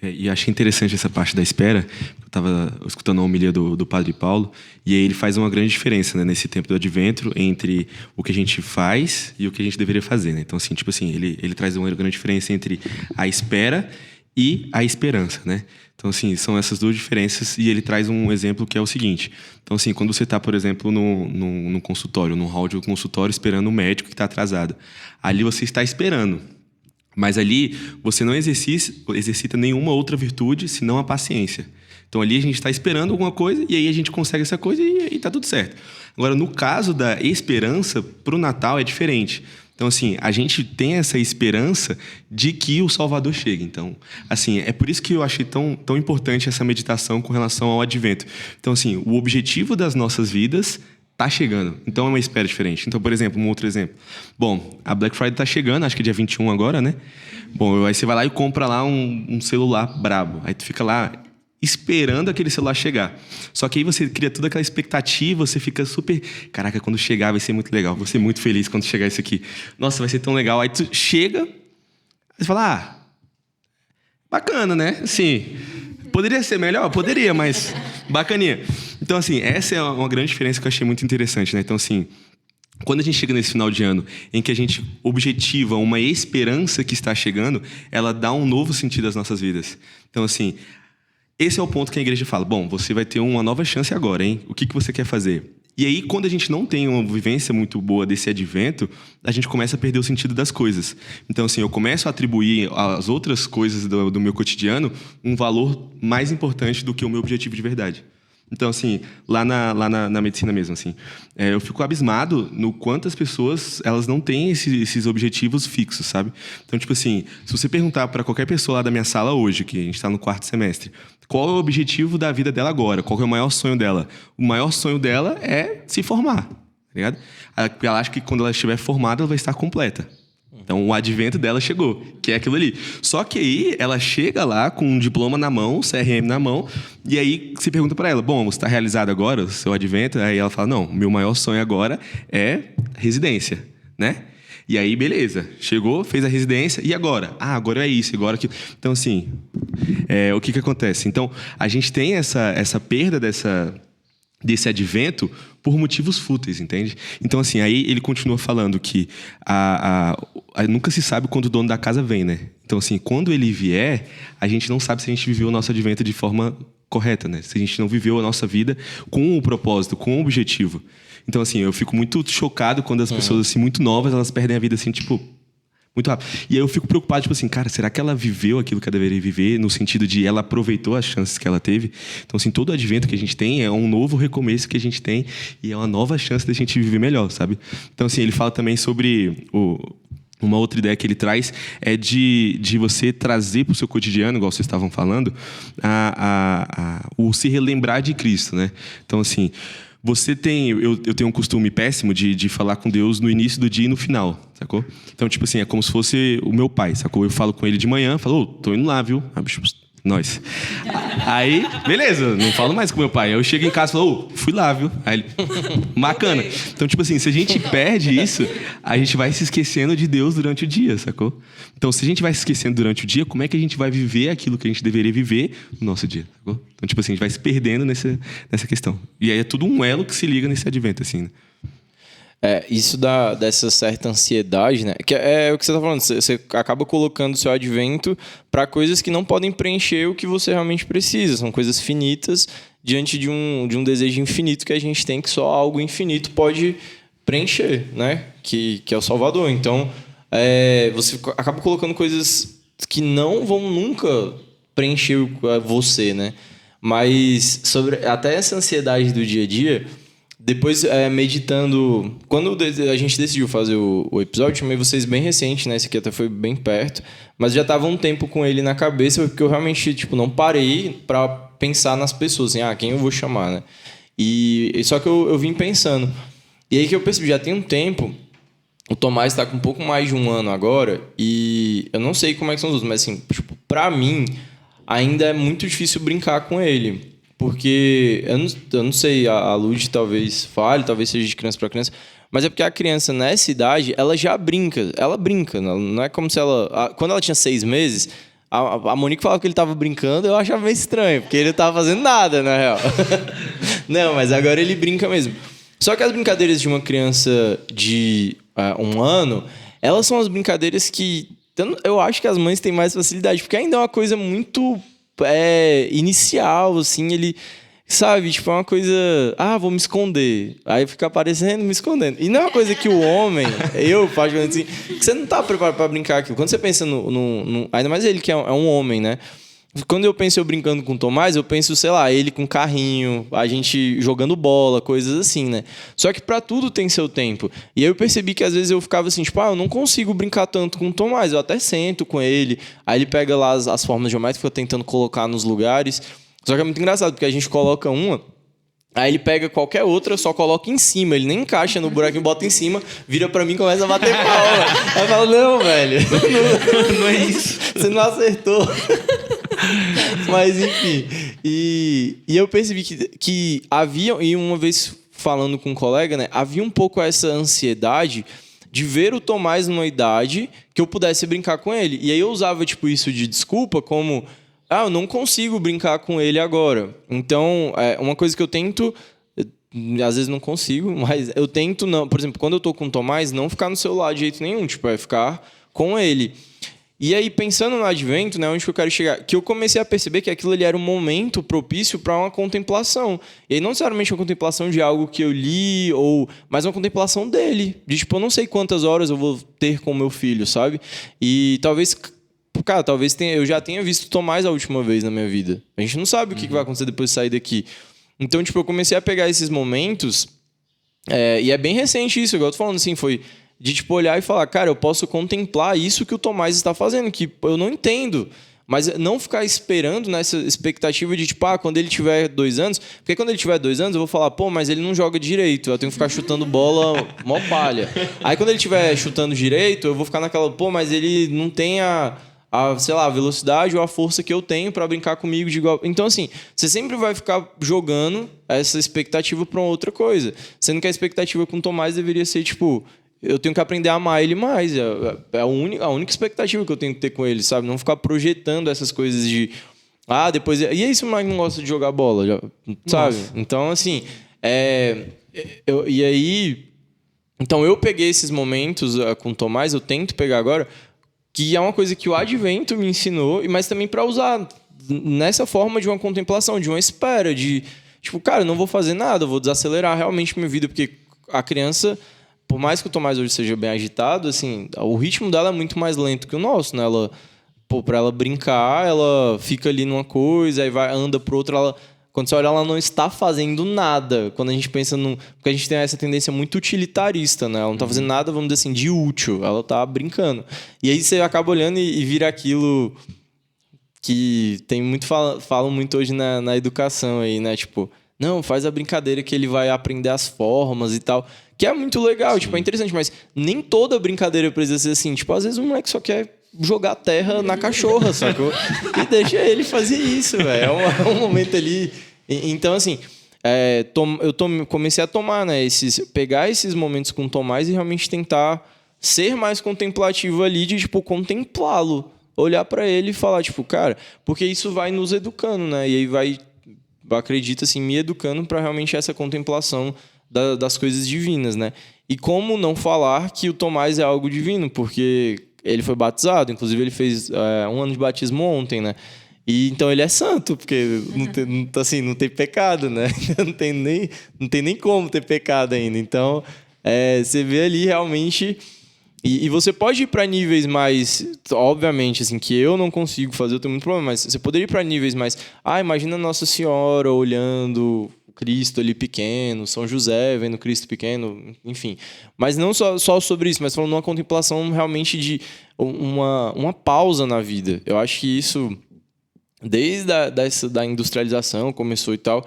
E achei interessante essa parte da espera. Eu estava escutando a homilia do Padre Paulo, e aí ele faz uma grande diferença, né, nesse tempo do advento entre o que a gente faz e o que a gente deveria fazer, né? Então, assim, tipo assim, ele traz uma grande diferença entre a espera e a esperança, né? Então, assim, são essas duas diferenças, e ele traz um exemplo que é o seguinte. Então, assim, quando você está, por exemplo, num consultório, num hall de um consultório, esperando um médico que está atrasado, ali você está esperando, mas ali você não exercita nenhuma outra virtude, senão a paciência. Então, ali a gente está esperando alguma coisa, e aí a gente consegue essa coisa e está tudo certo. Agora, no caso da esperança, para o Natal é diferente. Então, assim, a gente tem essa esperança de que o Salvador chegue. Então, assim, é por isso que eu achei tão importante essa meditação com relação ao advento. Então, assim, o objetivo das nossas vidas está chegando. Então, é uma espera diferente. Então, por exemplo, um outro exemplo. Bom, a Black Friday está chegando, acho que é dia 21 agora, né? Bom, aí você vai lá e compra lá um celular brabo. Aí tu fica lá esperando aquele celular chegar. Só que aí você cria toda aquela expectativa, você fica super... Caraca, quando chegar vai ser muito legal, vou ser muito feliz quando chegar isso aqui. Nossa, vai ser tão legal. Aí tu chega, aí você fala, bacana, né? Assim, poderia ser melhor? Poderia, mas bacaninha. Então, assim, essa é uma grande diferença que eu achei muito interessante, né? Então, assim, quando a gente chega nesse final de ano, em que a gente objetiva uma esperança que está chegando, ela dá um novo sentido às nossas vidas. Então, assim, esse é o ponto que a igreja fala, bom, você vai ter uma nova chance agora, hein? O que você quer fazer? E aí, quando a gente não tem uma vivência muito boa desse advento, a gente começa a perder o sentido das coisas. Então, assim, eu começo a atribuir às outras coisas do meu cotidiano um valor mais importante do que o meu objetivo de verdade. Então, assim, lá na medicina mesmo, assim, eu fico abismado no quanto as pessoas, elas não têm esses objetivos fixos, sabe? Então, tipo assim, se você perguntar para qualquer pessoa lá da minha sala hoje, que a gente está no 4º semestre, qual é o objetivo da vida dela agora? Qual é o maior sonho dela? O maior sonho dela é se formar, tá ligado? Ela acha que quando ela estiver formada, ela vai estar completa. Então, o advento dela chegou, que é aquilo ali. Só que aí, ela chega lá com um diploma na mão, CRM na mão, e aí você pergunta para ela, bom, você está realizado agora o seu advento? Aí ela fala, não, meu maior sonho agora é residência, né? E aí, beleza, chegou, fez a residência, e agora? Agora é isso, agora aquilo. Então, assim, o que acontece? Então, a gente tem essa perda desse advento por motivos fúteis, entende? Então, assim, aí ele continua falando que nunca se sabe quando o dono da casa vem, né? Então, assim, quando ele vier, a gente não sabe se a gente viveu o nosso advento de forma correta, né? Se a gente não viveu a nossa vida com um propósito, com um objetivo. Então, assim, eu fico muito chocado quando as pessoas, assim, muito novas, elas perdem a vida, assim, tipo... muito rápido. E aí eu fico preocupado, tipo assim, cara, será que ela viveu aquilo que ela deveria viver, no sentido de ela aproveitou as chances que ela teve? Então, assim, todo advento que a gente tem é um novo recomeço que a gente tem e é uma nova chance da gente viver melhor, sabe? Então, assim, ele fala também sobre uma outra ideia que ele traz é de você trazer para o seu cotidiano, igual vocês estavam falando, o se relembrar de Cristo, né? Então, assim... eu tenho um costume péssimo de falar com Deus no início do dia e no final, sacou? Então, tipo assim, é como se fosse o meu pai, sacou? Eu falo com ele de manhã, falo, tô indo lá, viu? Nós. Aí, beleza, não falo mais com meu pai. Aí eu chego em casa e falo, fui lá, viu? Aí ele, bacana. Então, tipo assim, se a gente perde isso, a gente vai se esquecendo de Deus durante o dia, sacou? Então, se a gente vai se esquecendo durante o dia, como é que a gente vai viver aquilo que a gente deveria viver no nosso dia, sacou? Então, tipo assim, a gente vai se perdendo nessa questão. E aí é tudo um elo que se liga nesse advento, assim, né? Isso dessa certa ansiedade, né? Que é o que você tá falando. Você acaba colocando o seu advento para coisas que não podem preencher o que você realmente precisa. São coisas finitas diante de um desejo infinito que a gente tem, que só algo infinito pode preencher, né? Que é o Salvador. Então, você acaba colocando coisas que não vão nunca preencher você, né? Mas sobre até essa ansiedade do dia a dia... Depois, meditando... Quando a gente decidiu fazer o episódio, chamei vocês bem recente, né? Esse aqui até foi bem perto. Mas já estava um tempo com ele na cabeça, porque eu realmente, não parei para pensar nas pessoas, assim, quem eu vou chamar, né? E só que eu vim pensando. E aí que eu percebi, já tem um tempo... O Tomás está com um pouco mais de um ano agora, e eu não sei como é que são os outros, mas assim, para mim, ainda é muito difícil brincar com ele. Porque, eu não sei, a Lud talvez fale, talvez seja de criança para criança, mas é porque a criança, nessa idade, ela já brinca. Ela brinca, não é como se ela... Quando ela tinha 6 meses, a Monique falava que ele estava brincando, eu achava meio estranho, porque ele não estava fazendo nada, na real. Não, mas agora ele brinca mesmo. Só que as brincadeiras de uma criança de 1 ano, elas são as brincadeiras que... Eu acho que as mães têm mais facilidade, porque ainda é uma coisa muito... inicial, assim, ele, sabe, é uma coisa, vou me esconder, aí fica aparecendo, me escondendo, e não é uma coisa que o homem, eu, particularmente assim, que você não tá preparado pra brincar aquilo, quando você pensa ainda mais ele que é um homem, né, quando eu penso eu brincando com o Tomás, eu penso, sei lá, ele com carrinho, a gente jogando bola, coisas assim, né? Só que pra tudo tem seu tempo. E aí eu percebi que às vezes eu ficava assim, eu não consigo brincar tanto com o Tomás, eu até sento com ele, aí ele pega lá as formas geométricas, fica tentando colocar nos lugares. Só que é muito engraçado, porque a gente coloca uma, aí ele pega qualquer outra, só coloca em cima, ele nem encaixa no buraquinho, bota em cima, vira pra mim e começa a bater palma. Aí eu falo, não, velho, não é isso. Você não acertou. Mas, enfim. E eu percebi que havia... E uma vez falando com um colega, né? Havia um pouco essa ansiedade de ver o Tomás numa idade que eu pudesse brincar com ele. E aí eu usava, tipo, isso de desculpa como... eu não consigo brincar com ele agora. Então, uma coisa que eu tento... Às vezes não consigo, mas eu tento não... Por exemplo, quando eu tô com o Tomás, não ficar no celular de jeito nenhum. Tipo, é ficar com ele. E aí, pensando no advento, né, onde que eu quero chegar? Que eu comecei a perceber que aquilo ali era um momento propício para uma contemplação. E aí, não necessariamente uma contemplação de algo que eu li, mas uma contemplação dele. De, tipo, eu não sei quantas horas eu vou ter com o meu filho, sabe? E talvez... Cara, eu já tenha visto o Tomás a última vez na minha vida. A gente não sabe o que vai acontecer depois de sair daqui. Então, tipo, eu comecei a pegar esses momentos... e é bem recente isso, igual eu tô falando, assim, foi... De, tipo, olhar e falar, cara, eu posso contemplar isso que o Tomás está fazendo, que eu não entendo. Mas não ficar esperando nessa expectativa de, tipo, quando ele tiver 2 anos... Porque quando ele tiver 2 anos, eu vou falar, pô, mas ele não joga direito. Eu tenho que ficar chutando bola mó palha. Aí, quando ele estiver chutando direito, eu vou ficar naquela, pô, mas ele não tem sei lá, a velocidade ou a força que eu tenho para brincar comigo de igual... Então, assim, você sempre vai ficar jogando essa expectativa para outra coisa. Sendo que a expectativa com o Tomás deveria ser, tipo... Eu tenho que aprender a amar ele mais. É a única expectativa que eu tenho que ter com ele, sabe? Não ficar projetando essas coisas de... depois... E aí, se o Mike não gosta de jogar bola, sabe? Nossa. Então, assim... E aí... Então, eu peguei esses momentos com o Tomás, eu tento pegar agora, que é uma coisa que o Advento me ensinou, mas também para usar nessa forma de uma contemplação, de uma espera, de... Tipo, cara, eu não vou fazer nada, eu vou desacelerar realmente minha vida, porque a criança... Por mais que o Tomás hoje seja bem agitado, assim, o ritmo dela é muito mais lento que o nosso, né? Para ela brincar, ela fica ali numa coisa, aí anda para outra. Quando você olha, ela não está fazendo nada. Quando a gente pensa porque a gente tem essa tendência muito utilitarista, né? Ela não está fazendo nada, vamos dizer assim, de útil. Ela está brincando. E aí você acaba olhando e vira aquilo que tem muito falam muito hoje na educação aí, né? Tipo, não, faz a brincadeira que ele vai aprender as formas e tal. Que é muito legal, tipo, é interessante, mas nem toda brincadeira precisa ser assim. Tipo, às vezes o moleque só quer jogar terra na cachorra, sacou? E deixa ele fazer isso, velho. É um momento ali... Então, assim, comecei a tomar, né? Pegar esses momentos com o Tomás e realmente tentar ser mais contemplativo ali, de, tipo, contemplá-lo. Olhar pra ele e falar, tipo, cara... Porque isso vai nos educando, né? E aí acredito, assim, me educando pra realmente essa contemplação das coisas divinas, né? E como não falar que o Tomás é algo divino, porque ele foi batizado, inclusive ele fez 1 ano de batismo ontem, né? E então ele é santo, porque não tem pecado, né? Não tem nem como ter pecado ainda. Então, você vê ali realmente... E você pode ir para níveis mais... Obviamente, assim, que eu não consigo fazer, eu tenho muito problema, mas você poderia ir para níveis mais... imagina Nossa Senhora olhando... Cristo ali pequeno, São José vendo Cristo pequeno, enfim. Mas não só sobre isso, mas falando numa contemplação realmente de uma pausa na vida. Eu acho que isso, desde da industrialização, começou e tal,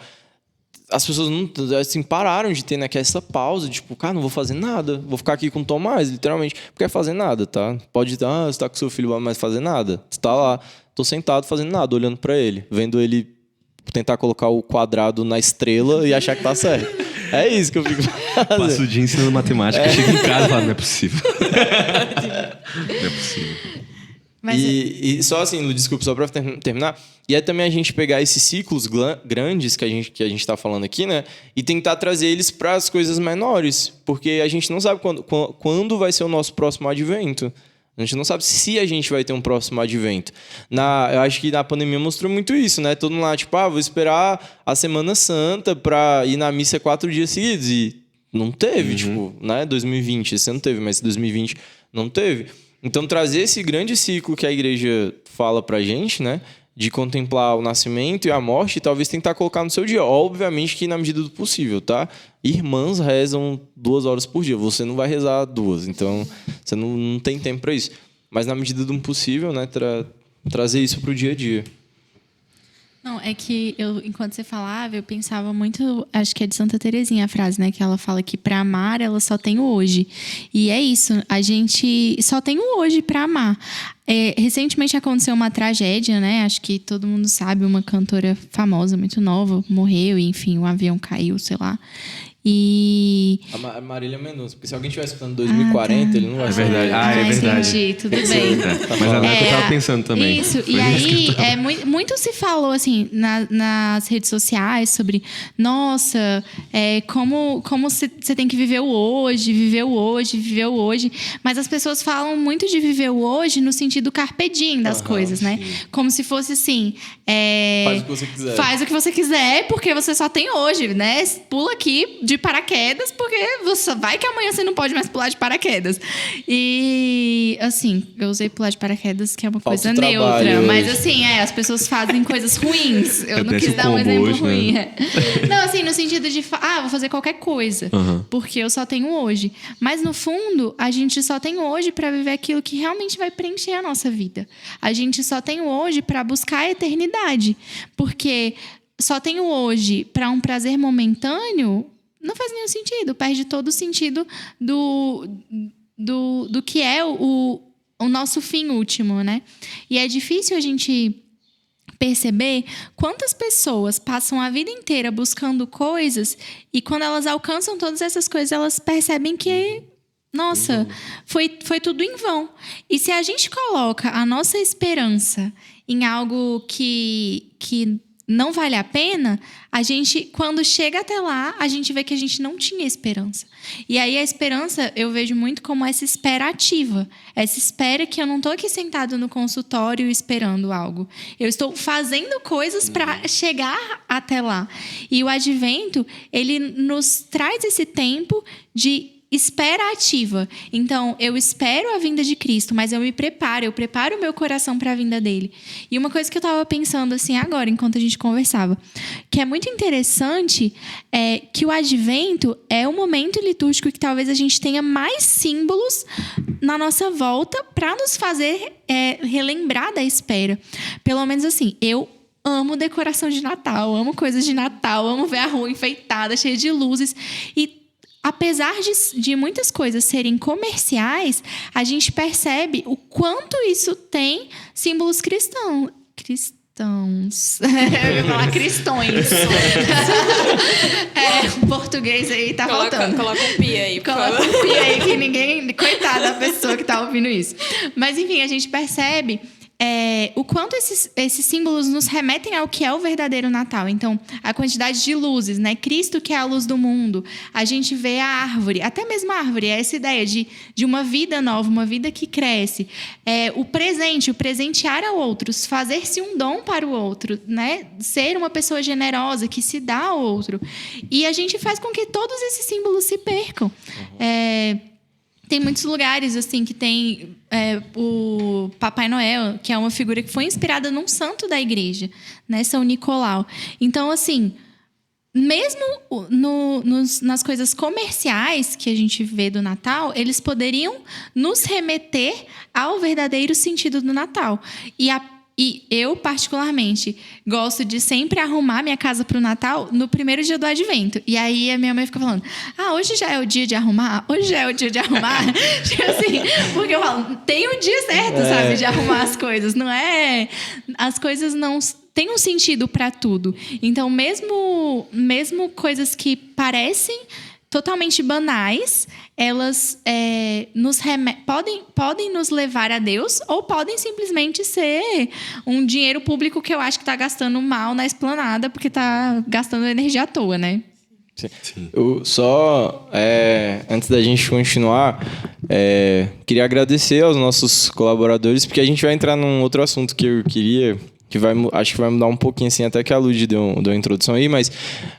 as pessoas não, assim, pararam de ter, né, essa pausa, tipo, cara, não vou fazer nada, vou ficar aqui com o Tomás, literalmente, não quer fazer nada, tá? Pode estar, você tá com seu filho, mas fazer nada. Você tá lá, tô sentado fazendo nada, olhando para ele, vendo ele tentar colocar o quadrado na estrela e achar que tá certo. É isso que eu fico fazendo. Passo o dia ensinando matemática, chego em casa e falo, não é possível. Não é possível. E só assim, Lu, desculpa, só para terminar. E é também a gente pegar esses ciclos grandes que a gente tá falando aqui, né? E tentar trazer eles para as coisas menores. Porque a gente não sabe quando vai ser o nosso próximo advento. A gente não sabe se a gente vai ter um próximo advento. Eu acho que na pandemia mostrou muito isso, né? Todo mundo lá, tipo, vou esperar a Semana Santa para ir na missa 4 dias seguidos. E não teve, tipo, né? 2020, esse ano teve, mas 2020 não teve. Então, trazer esse grande ciclo que a igreja fala pra gente, né? De contemplar o nascimento e a morte e talvez tentar colocar no seu dia. Obviamente que na medida do possível, tá? Irmãs rezam 2 horas por dia. Você não vai rezar 2, então você não tem tempo para isso. Mas na medida do possível, né? Trazer isso pro dia a dia. Não, é que enquanto você falava, eu pensava muito, acho que é de Santa Teresinha a frase, né? Que ela fala que para amar ela só tem o hoje. E é isso, a gente só tem o hoje para amar. Recentemente aconteceu uma tragédia, né? Acho que todo mundo sabe, uma cantora famosa, muito nova, morreu, e enfim, um avião caiu, sei lá. E... A Marília Mendonça, porque se alguém estiver escutando 2040, ele não vai saber. É verdade. É verdade. Entendi, tudo bem. Mas não é o que eu tava pensando também. Isso, e aí muito se falou assim nas redes sociais sobre nossa, como você tem que viver o hoje, viver o hoje, viver o hoje. Mas as pessoas falam muito de viver o hoje no sentido carpe diem das coisas, né? Como se fosse assim. Faz o que você quiser. Faz o que você quiser, porque você só tem hoje, né? Pula aqui de paraquedas, porque você vai que amanhã você não pode mais pular de paraquedas. E, assim, eu usei pular de paraquedas, que é uma coisa neutra. Mas, assim, as pessoas fazem coisas ruins. Eu não quis dar um exemplo ruim. Né? Não, assim, no sentido de, vou fazer qualquer coisa, porque eu só tenho hoje. Mas, no fundo, a gente só tem hoje para viver aquilo que realmente vai preencher a nossa vida. A gente só tem hoje para buscar a eternidade. Porque só tenho hoje para um prazer momentâneo não faz nenhum sentido. Perde todo o sentido do que é o nosso fim último, né? E é difícil a gente perceber quantas pessoas passam a vida inteira buscando coisas e quando elas alcançam todas essas coisas, elas percebem que nossa, foi tudo em vão. E se a gente coloca a nossa esperança em algo que não vale a pena, a gente, quando chega até lá, a gente vê que a gente não tinha esperança. E aí a esperança eu vejo muito como essa espera ativa. Essa espera que eu não estou aqui sentado no consultório esperando algo. Eu estou fazendo coisas para chegar até lá. E o advento, ele nos traz esse tempo de espera ativa. Então, eu espero a vinda de Cristo, mas eu preparo o meu coração para a vinda dele. E uma coisa que eu estava pensando assim agora, enquanto a gente conversava, que é muito interessante, é que o advento é o momento litúrgico que talvez a gente tenha mais símbolos na nossa volta para nos fazer relembrar da espera. Pelo menos assim, eu amo decoração de Natal, amo coisas de Natal, amo ver a rua enfeitada, cheia de luzes. E apesar de muitas coisas serem comerciais, a gente percebe o quanto isso tem símbolos cristãos. Eu ia falar cristões. O português aí tá faltando. Coloca um pi aí. Coloca um pi aí que ninguém... Coitada da pessoa que tá ouvindo isso. Mas, enfim, a gente percebe... o quanto esses símbolos nos remetem ao que é o verdadeiro Natal. Então, a quantidade de luzes, né? Cristo que é a luz do mundo. A gente vê a árvore, até mesmo a árvore, essa ideia de uma vida nova, uma vida que cresce. O presentear ao outro, fazer-se um dom para o outro, né? Ser uma pessoa generosa que se dá ao outro. E a gente faz com que todos esses símbolos se percam. Tem muitos lugares assim que tem o Papai Noel, que é uma figura que foi inspirada num santo da igreja, né? São Nicolau. Então, assim, mesmo nas coisas comerciais que a gente vê do Natal, eles poderiam nos remeter ao verdadeiro sentido do Natal. E eu, particularmente, gosto de sempre arrumar minha casa para o Natal no primeiro dia do Advento. E aí a minha mãe fica falando, hoje já é o dia de arrumar? Hoje já é o dia de arrumar? Tipo assim, porque eu falo, tem um dia certo, sabe, de arrumar as coisas. Não é... As coisas não... Tem um sentido para tudo. Então, mesmo coisas que parecem totalmente banais, elas podem nos levar a Deus ou podem simplesmente ser um dinheiro público que eu acho que está gastando mal na esplanada porque está gastando energia à toa, né? Sim. Eu só, antes da gente continuar, queria agradecer aos nossos colaboradores, porque a gente vai entrar num outro assunto que eu queria... acho que vai mudar um pouquinho, assim, até que a Lud deu uma introdução aí, mas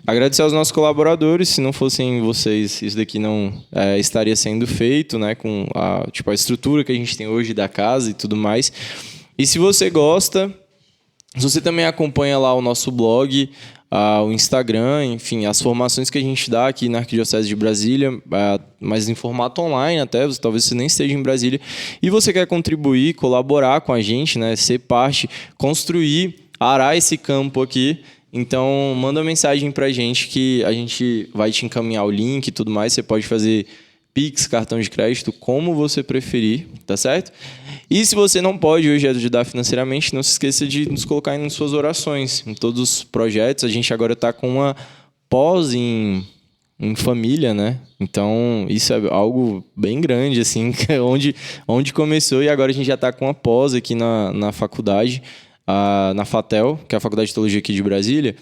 agradecer aos nossos colaboradores. Se não fossem vocês, isso daqui não estaria sendo feito, né, com a estrutura que a gente tem hoje da casa e tudo mais. E se você gosta, se você também acompanha lá o nosso blog, o Instagram, enfim, as formações que a gente dá aqui na Arquidiocese de Brasília, mas em formato online até, talvez você nem esteja em Brasília, e você quer contribuir, colaborar com a gente, né, ser parte, construir arar esse campo aqui. Então, manda uma mensagem pra gente que a gente vai te encaminhar o link e tudo mais. Você pode fazer Pix, cartão de crédito, como você preferir, tá certo? E se você não pode hoje ajudar financeiramente, não se esqueça de nos colocar em suas orações, em todos os projetos. A gente agora tá com uma pós em família, né? Então, isso é algo bem grande, assim, onde começou, e agora a gente já tá com uma pós aqui na faculdade, na FATEL, que é a Faculdade de Teologia aqui de Brasília.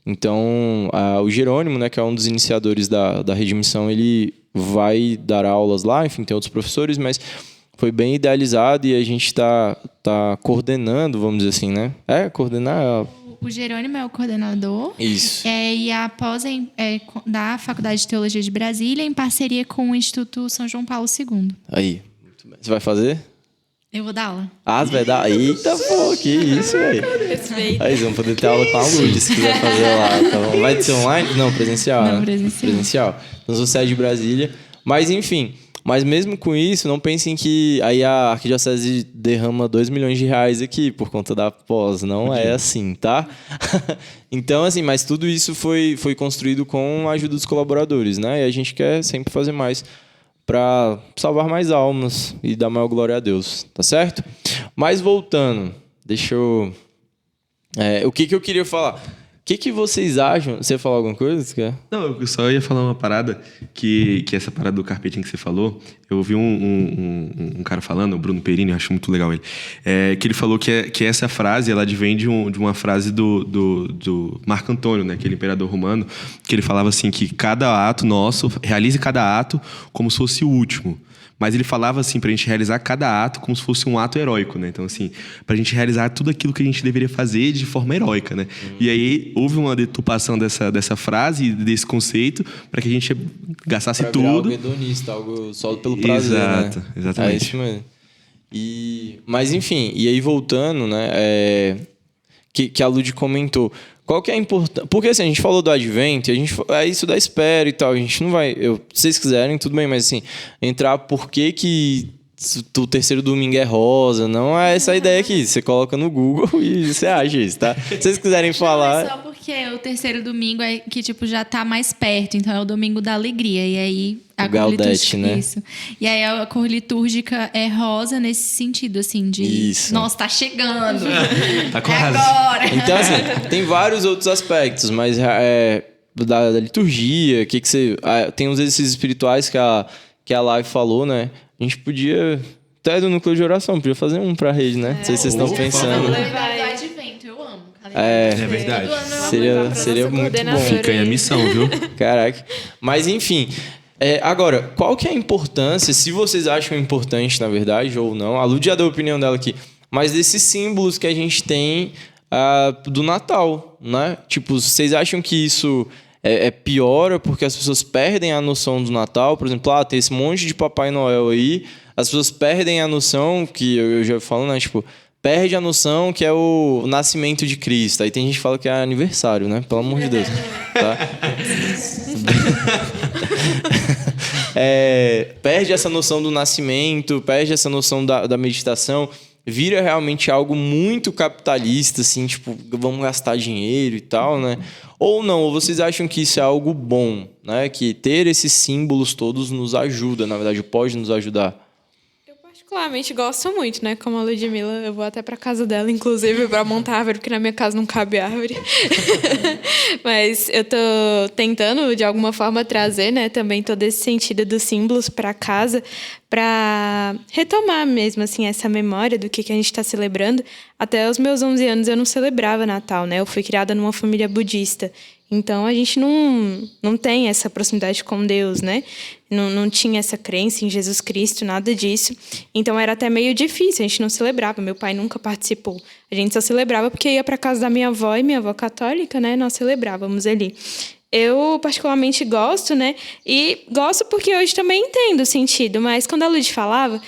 Então, o Jerônimo, né, que é um dos iniciadores da Rede Missão, ele vai dar aulas lá, enfim, tem outros professores, mas foi bem idealizado e a gente está coordenando, vamos dizer assim, né? Coordenar... O Jerônimo é o coordenador. Isso. E a pós da Faculdade de Teologia de Brasília, em parceria com o Instituto São João Paulo II. Aí, muito bem. Você vai fazer? Eu vou dar aula. Você vai dar? Eita, pô, que isso, velho. Aí, vocês vão poder ter aula com a Lud, se quiser fazer lá, tá bom? Vai ser online? Não, presencial, Não, né? presencial. Então, se você é de Brasília. Mas, enfim, mas mesmo com isso, não pensem que aí a Arquidiocese derrama 2 milhões de reais aqui por conta da pós. Não é assim, tá? Então, assim, mas tudo isso foi construído com a ajuda dos colaboradores, né? E a gente quer sempre fazer mais para salvar mais almas e dar maior glória a Deus, tá certo? Mas voltando, deixa eu... o que eu queria falar? O que vocês acham? Você ia falar alguma coisa? Não, eu só ia falar uma parada, que essa parada do carpetinho que você falou, eu ouvi um cara falando, o Bruno Perini, eu acho muito legal ele, que ele falou que essa frase, ela advém de uma frase do Marco Antônio, né, aquele imperador romano, que ele falava assim, que cada ato nosso, realize cada ato como se fosse o último. Mas ele falava assim, pra gente realizar cada ato como se fosse um ato heróico, né? Então, assim, pra gente realizar tudo aquilo que a gente deveria fazer de forma heróica, né? E aí, houve uma deturpação dessa frase, desse conceito, pra que a gente gastasse pra tudo. Algo hedonista, algo só pelo prazer, Exato, né? Exatamente. É isso mesmo. Mas, enfim, e aí voltando, né? Que a Lud comentou. Qual que é a importância? Porque assim, a gente falou do advento, isso da espera e tal. A gente não vai. Se vocês quiserem, tudo bem, mas assim, entrar por que o terceiro domingo é rosa. Não é essa a ideia aqui. Você coloca no Google e você acha isso, tá? Se vocês quiserem falar. Não, é só porque o terceiro domingo é que, tipo, já tá mais perto. Então é o domingo da alegria. E aí a cor litúrgica, né? Isso. E aí a cor litúrgica é rosa nesse sentido, assim, de. Isso. Nossa, tá chegando. Tá quase. Agora. Então, assim, tem vários outros aspectos, mas da liturgia, que você. Tem uns exercícios espirituais que a Live falou, né? A gente podia. Até do núcleo de oração, podia fazer um pra rede, né? Não sei se vocês estão pensando. Do advento, eu amo. É verdade. Seria muito bom. Fica aí a missão, viu? Caraca. Mas, enfim. Agora, qual que é a importância, se vocês acham importante, na verdade, ou não? A Lud já deu a opinião dela aqui. Mas desses símbolos que a gente tem do Natal, né? Tipo, vocês acham que isso piora porque as pessoas perdem a noção do Natal? Por exemplo, tem esse monte de Papai Noel aí, as pessoas perdem a noção, que eu já falo, né? Tipo, perde a noção que é o nascimento de Cristo. Aí tem gente que fala que é aniversário, né? Pelo amor de Deus. Tá? Perde essa noção do nascimento, perde essa noção da meditação, vira realmente algo muito capitalista, assim, tipo, vamos gastar dinheiro e tal, né? Ou não, ou vocês acham que isso é algo bom, né? Que ter esses símbolos todos nos ajuda, na verdade, pode nos ajudar? Eu particularmente gosto muito, né? Como a Ludmilla, eu vou até pra casa dela, inclusive, pra montar árvore, porque na minha casa não cabe árvore. Mas eu tô tentando, de alguma forma, trazer, né, também todo esse sentido dos símbolos pra casa, para retomar mesmo, assim, essa memória do que a gente está celebrando. Até os meus 11 anos eu não celebrava Natal, né? Eu fui criada numa família budista. Então, a gente não tem essa proximidade com Deus, né? Não tinha essa crença em Jesus Cristo, nada disso. Então, era até meio difícil, a gente não celebrava. Meu pai nunca participou. A gente só celebrava porque ia para casa da minha avó, e minha avó católica, né? Nós celebrávamos ali. Eu particularmente gosto, né? E gosto porque hoje também entendo o sentido. Mas quando a Lud falava,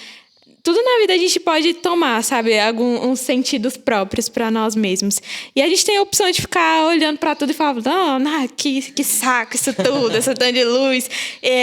tudo na vida a gente pode tomar, sabe? Uns sentidos próprios para nós mesmos. E a gente tem a opção de ficar olhando para tudo e falar, não, que saco isso tudo, essa tanto de luz.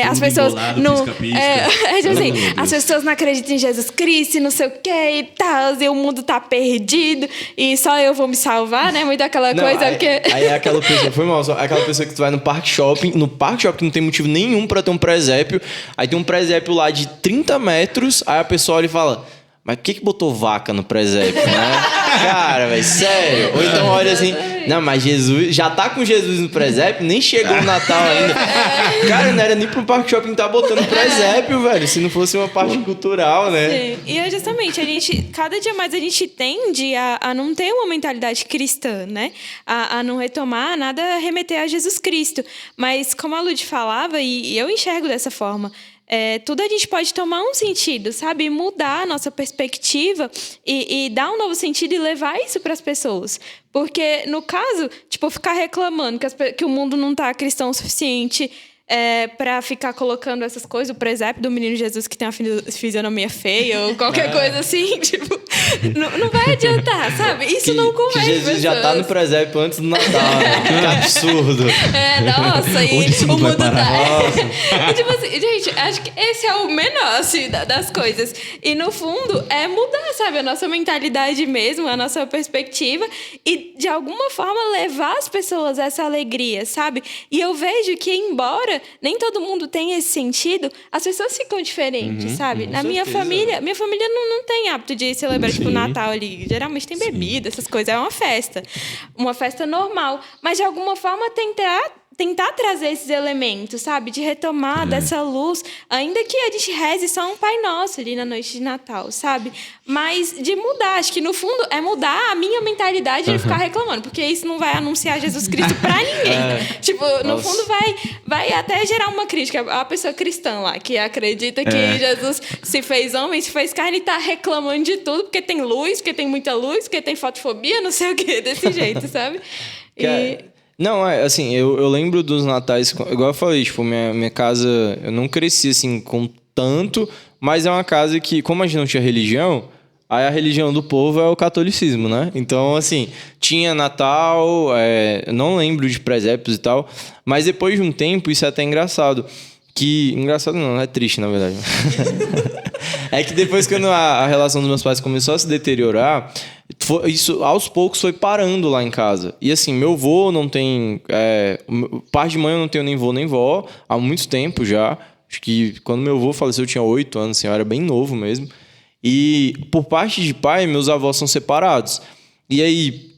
As pessoas não... tipo assim, as pessoas não acreditam em Jesus Cristo, não sei o que e tal, e o mundo tá perdido, e só eu vou me salvar, né? Muito aquela coisa, porque... Aí é aquela pessoa, foi mal, aquela pessoa que tu vai no parque shopping não tem motivo nenhum pra ter um presépio, aí tem um presépio lá de 30 metros, aí a pessoa olha e fala, mas por que botou vaca no presépio, né? Cara, velho, sério. Ou então olha assim, não, mas Jesus, já tá com Jesus no presépio, nem chegou o Natal ainda. Cara, não era nem pro parque shopping tá botando presépio, velho, se não fosse uma parte cultural, né? Sim. E é justamente, cada dia mais a gente tende a não ter uma mentalidade cristã, né? A não retomar nada, remeter a Jesus Cristo. Mas como a Lud falava, e eu enxergo dessa forma, tudo a gente pode tomar um sentido, sabe? Mudar a nossa perspectiva e dar um novo sentido e levar isso para as pessoas. Porque, no caso, tipo, ficar reclamando que o mundo não tá cristão o suficiente para ficar colocando essas coisas, o presépio do menino Jesus que tem uma fisionomia feia ou qualquer coisa assim, tipo, não vai adiantar, sabe? Isso não convence. Que Jesus já tá no presépio antes do Natal, né? Que absurdo. Nossa, e onde o mundo tá? tipo assim, gente, acho que esse é o menor assim, das coisas. E no fundo é mudar, sabe, a nossa mentalidade mesmo, a nossa perspectiva e de alguma forma levar as pessoas a essa alegria, sabe? E eu vejo que embora nem todo mundo tem esse sentido, as pessoas ficam diferentes, sabe? Na minha família não tem hábito de celebrar, tipo, Natal ali. Geralmente tem bebida, essas coisas. É uma festa normal. Mas, de alguma forma, tentar trazer esses elementos, sabe? De retomar dessa luz, ainda que a gente reze só um Pai Nosso ali na noite de Natal, sabe? Mas de mudar, acho que no fundo é mudar a minha mentalidade de ficar reclamando, porque isso não vai anunciar Jesus Cristo pra ninguém. Tipo, no fundo vai até gerar uma crítica. A pessoa cristã lá, que acredita que Jesus se fez homem, se fez carne e tá reclamando de tudo, porque tem luz, porque tem muita luz, porque tem fotofobia, não sei o quê, desse jeito, sabe? Não, assim, eu lembro dos natais, igual eu falei, tipo, minha casa, eu não cresci, assim, com tanto, mas é uma casa que, como a gente não tinha religião, aí a religião do povo é o catolicismo, né? Então, assim, tinha Natal, não lembro de presépios e tal, mas depois de um tempo, isso é até engraçado, engraçado não, é triste, na verdade. É que depois, quando a relação dos meus pais começou a se deteriorar, isso aos poucos foi parando lá em casa. E assim, meu avô não tem... parte de mãe eu não tenho nem vô nem vó, há muito tempo já. Acho que quando meu avô faleceu eu tinha 8 anos, assim, eu era bem novo mesmo. E por parte de pai, meus avós são separados. E aí,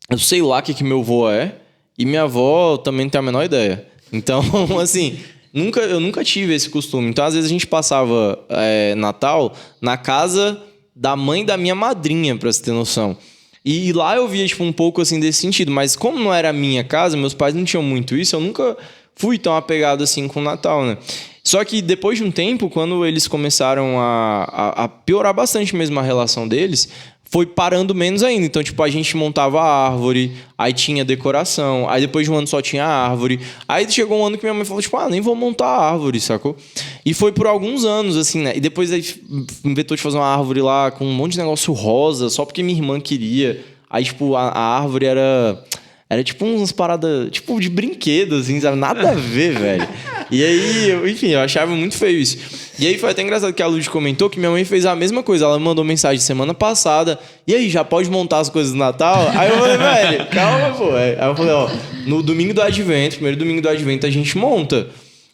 eu sei lá o que meu avô é, e minha avó também não tem a menor ideia. Então, assim... Eu nunca tive esse costume. Então, às vezes, a gente passava Natal na casa da mãe da minha madrinha, pra você ter noção. E lá eu via, tipo, um pouco, assim, desse sentido. Mas como não era a minha casa, meus pais não tinham muito isso, eu nunca fui tão apegado, assim, com o Natal, né? Só que depois de um tempo, quando eles começaram a piorar bastante mesmo a relação deles... foi parando menos ainda. Então, tipo, a gente montava a árvore, aí tinha decoração, aí depois de um ano só tinha a árvore. Aí chegou um ano que minha mãe falou, tipo, nem vou montar a árvore, sacou? E foi por alguns anos, assim, né? E depois aí inventou de fazer uma árvore lá com um monte de negócio rosa, só porque minha irmã queria. Aí, tipo, a árvore era tipo umas paradas, tipo, de brinquedo, assim, sabe? Nada a ver, velho. E aí, enfim, eu achava muito feio isso. E aí foi até engraçado que a Lud comentou que minha mãe fez a mesma coisa. Ela me mandou mensagem semana passada. E aí, já pode montar as coisas do Natal? Aí eu falei, velho, calma, pô. Aí eu falei, no domingo do Advento, primeiro domingo do Advento, a gente monta.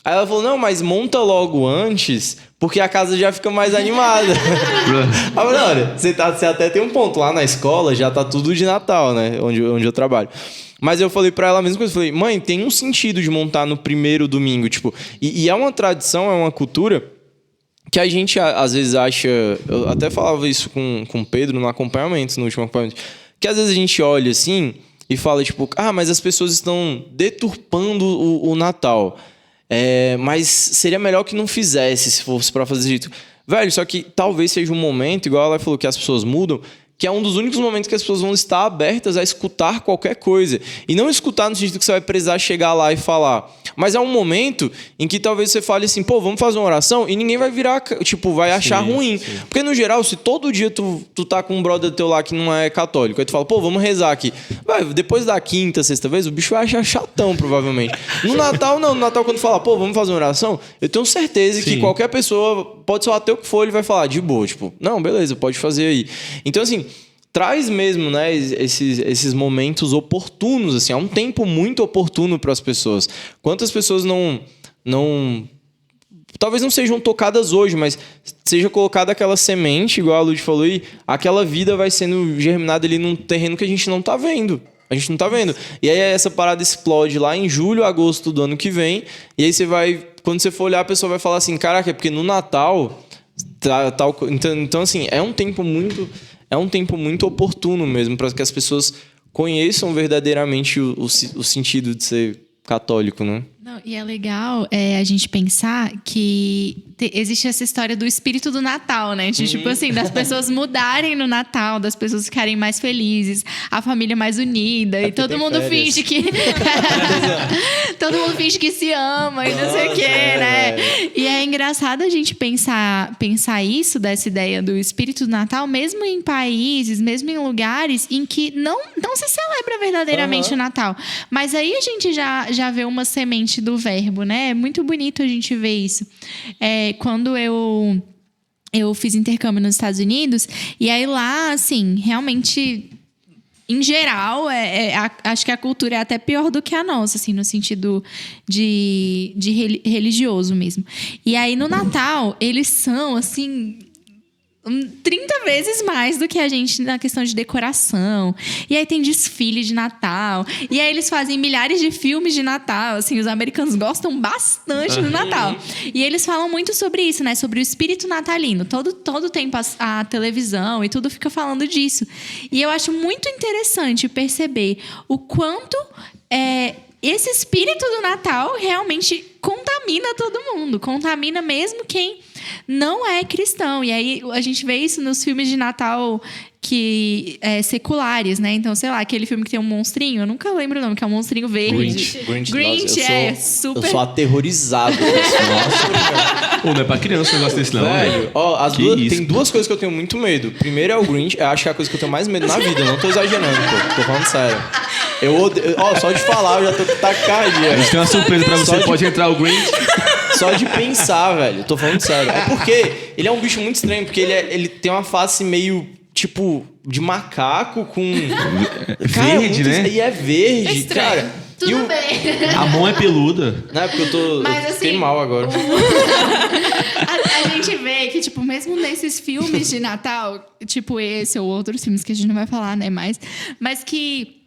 Aí ela falou, não, mas monta logo antes, porque a casa já fica mais animada. Aí eu falei, olha, você até tem um ponto. Lá na escola já tá tudo de Natal, né? Onde eu trabalho. Mas eu falei pra ela a mesma coisa. Eu falei, mãe, tem um sentido de montar no primeiro domingo, tipo... E é uma tradição, é uma cultura que a gente às vezes acha... Eu até falava isso com o Pedro no acompanhamento, no último acompanhamento. Que às vezes a gente olha assim e fala, tipo... mas as pessoas estão deturpando o Natal. Mas seria melhor que não fizesse, se fosse pra fazer isso. Velho, só que talvez seja um momento, igual ela falou que as pessoas mudam... que é um dos únicos momentos que as pessoas vão estar abertas a escutar qualquer coisa. E não escutar no sentido que você vai precisar chegar lá e falar. Mas é um momento em que talvez você fale assim, pô, vamos fazer uma oração, e ninguém vai virar, tipo, vai achar ruim. Porque, no geral, se todo dia tu tá com um brother teu lá que não é católico, aí tu fala, pô, vamos rezar aqui. Depois da quinta, sexta vez, o bicho vai achar chatão, provavelmente. No Natal, não. No Natal, quando fala, pô, vamos fazer uma oração, eu tenho certeza que qualquer pessoa, pode ser o ateu que for, ele vai falar, de boa, tipo, não, beleza, pode fazer aí. Então, assim, traz mesmo, né, esses momentos oportunos, assim, é um tempo muito oportuno para as pessoas. Quantas pessoas não talvez não sejam tocadas hoje, mas seja colocada aquela semente, igual a Lud falou, e aquela vida vai sendo germinada ali num terreno que a gente não tá vendo. A gente não tá vendo. E aí essa parada explode lá em julho, agosto do ano que vem, e aí você vai, quando você for olhar, a pessoa vai falar assim, caraca, é porque no Natal então assim, é um tempo muito oportuno mesmo para que as pessoas conheçam verdadeiramente o sentido de ser católico, né? Não, e é legal a gente pensar que existe essa história do espírito do Natal, né? De, tipo assim, das pessoas mudarem no Natal, das pessoas ficarem mais felizes, a família mais unida, e todo mundo finge que... todo mundo finge que se ama e não sei o quê, né? E é engraçado a gente pensar isso, dessa ideia do espírito do Natal, mesmo em países, mesmo em lugares em que não se celebra verdadeiramente o Natal. Mas aí a gente já vê uma semente do verbo, né? É muito bonito a gente ver isso. Quando eu fiz intercâmbio nos Estados Unidos, e aí lá, assim, realmente, em geral, acho que a cultura é até pior do que a nossa, assim, no sentido de religioso mesmo. E aí, no Natal, eles são, assim, 30 vezes mais do que a gente na questão de decoração. E aí tem desfile de Natal. E aí eles fazem milhares de filmes de Natal. Assim, os americanos gostam bastante do Natal. E eles falam muito sobre isso, né? Sobre o espírito natalino. Todo tempo a televisão e tudo fica falando disso. E eu acho muito interessante perceber o quanto esse espírito do Natal realmente contamina todo mundo. Contamina mesmo quem não é cristão. E aí a gente vê isso nos filmes de Natal seculares, né? Então, sei lá, aquele filme que tem um monstrinho, eu nunca lembro o nome, que é um monstrinho verde. Grinch, super... Eu sou aterrorizado. Nossa, não é pra criança um negócio desse, não. Velho, tem duas coisas que eu tenho muito medo. Primeiro é o Grinch, eu acho que é a coisa que eu tenho mais medo na vida. Eu não tô exagerando, tô falando sério. Eu odeio, só de falar, eu já tô com taquicardia. A gente tem uma surpresa pra você, pode entrar o Grinch. Só de pensar, velho. Tô falando sério. É porque ele é um bicho muito estranho, porque ele tem uma face meio, tipo, de macaco com... Verde, né? E é verde, cara. Tudo bem. A mão é peluda. Não, é porque eu fiquei mal agora. A gente vê que, tipo, mesmo nesses filmes de Natal, tipo esse ou outros filmes que a gente não vai falar, né, mas que...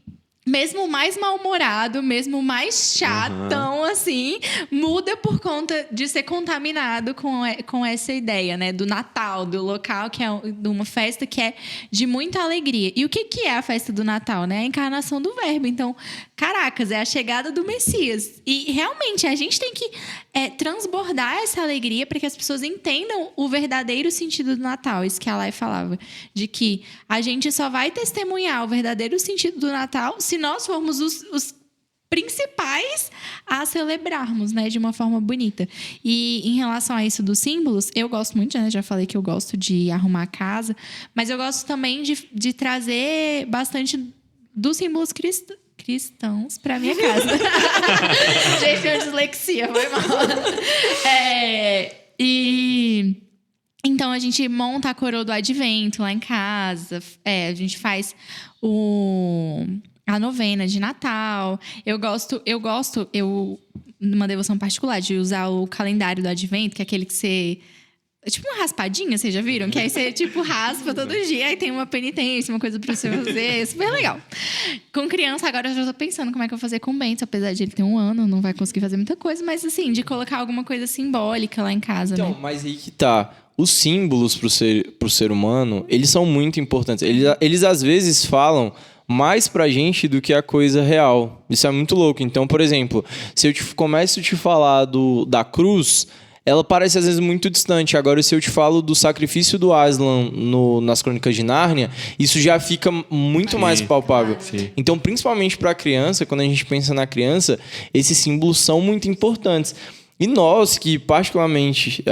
Mesmo o mais mal-humorado, mesmo o mais chatão, assim, muda por conta de ser contaminado com essa ideia, né? Do Natal, do local, que é de uma festa que é de muita alegria. E o que é a festa do Natal, né? A encarnação do Verbo. Então, caracas, é a chegada do Messias. E, realmente, a gente tem que transbordar essa alegria para que as pessoas entendam o verdadeiro sentido do Natal. Isso que a Lai falava. De que a gente só vai testemunhar o verdadeiro sentido do Natal se nós formos os principais a celebrarmos, né, de uma forma bonita. E em relação a isso dos símbolos, eu gosto muito, né, já falei que eu gosto de arrumar a casa, mas eu gosto também de trazer bastante dos símbolos cristãos para minha casa. Gente, eu dislexia, foi mal. Então, a gente monta a coroa do advento lá em casa. A gente faz a novena de Natal. Eu gosto, numa devoção particular, de usar o calendário do advento, que é aquele que você... É tipo uma raspadinha, vocês já viram? Que aí você, tipo, raspa todo dia, aí tem uma penitência, uma coisa pra você fazer. Super legal. Com criança, agora eu já tô pensando como é que eu vou fazer com o Bento. Apesar de ele ter 1 ano, não vai conseguir fazer muita coisa. Mas, assim, de colocar alguma coisa simbólica lá em casa, então, né? Mas aí que tá. Os símbolos pro ser humano, eles são muito importantes. Eles às vezes falam mais pra gente do que a coisa real. Isso é muito louco. Então, por exemplo, se eu começo a te falar da cruz... ela parece às vezes muito distante. Agora, se eu te falo do sacrifício do Aslan nas Crônicas de Nárnia, isso já fica muito mais palpável. Sim. Então, principalmente para a criança, quando a gente pensa na criança, esses símbolos são muito importantes. E nós, que particularmente,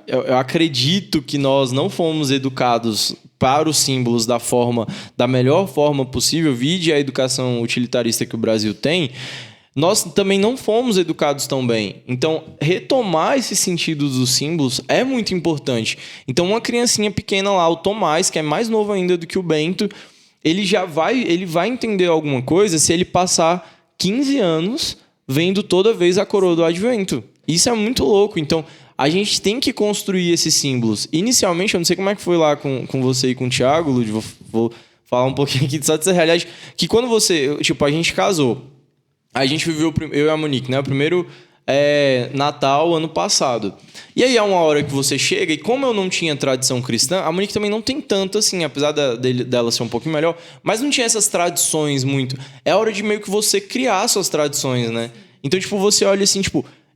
eu acredito que nós não fomos educados para os símbolos da melhor forma possível, vide a educação utilitarista que o Brasil tem, nós também não fomos educados tão bem. Então, retomar esse sentido dos símbolos é muito importante. Então, uma criancinha pequena lá, o Tomás, que é mais novo ainda do que o Bento, ele vai entender alguma coisa se ele passar 15 anos vendo toda vez a coroa do Advento. Isso é muito louco. Então, a gente tem que construir esses símbolos. Inicialmente, eu não sei como é que foi lá com você e com o Thiago, Lud, vou falar um pouquinho aqui só dessa realidade, que quando a gente casou, a gente viveu, eu e a Monique, né? O primeiro Natal ano passado. E aí é uma hora que você chega, e como eu não tinha tradição cristã, a Monique também não tem tanto assim, apesar dela ser um pouquinho melhor, mas não tinha essas tradições muito. É hora de meio que você criar suas tradições, né? Então, você olha assim,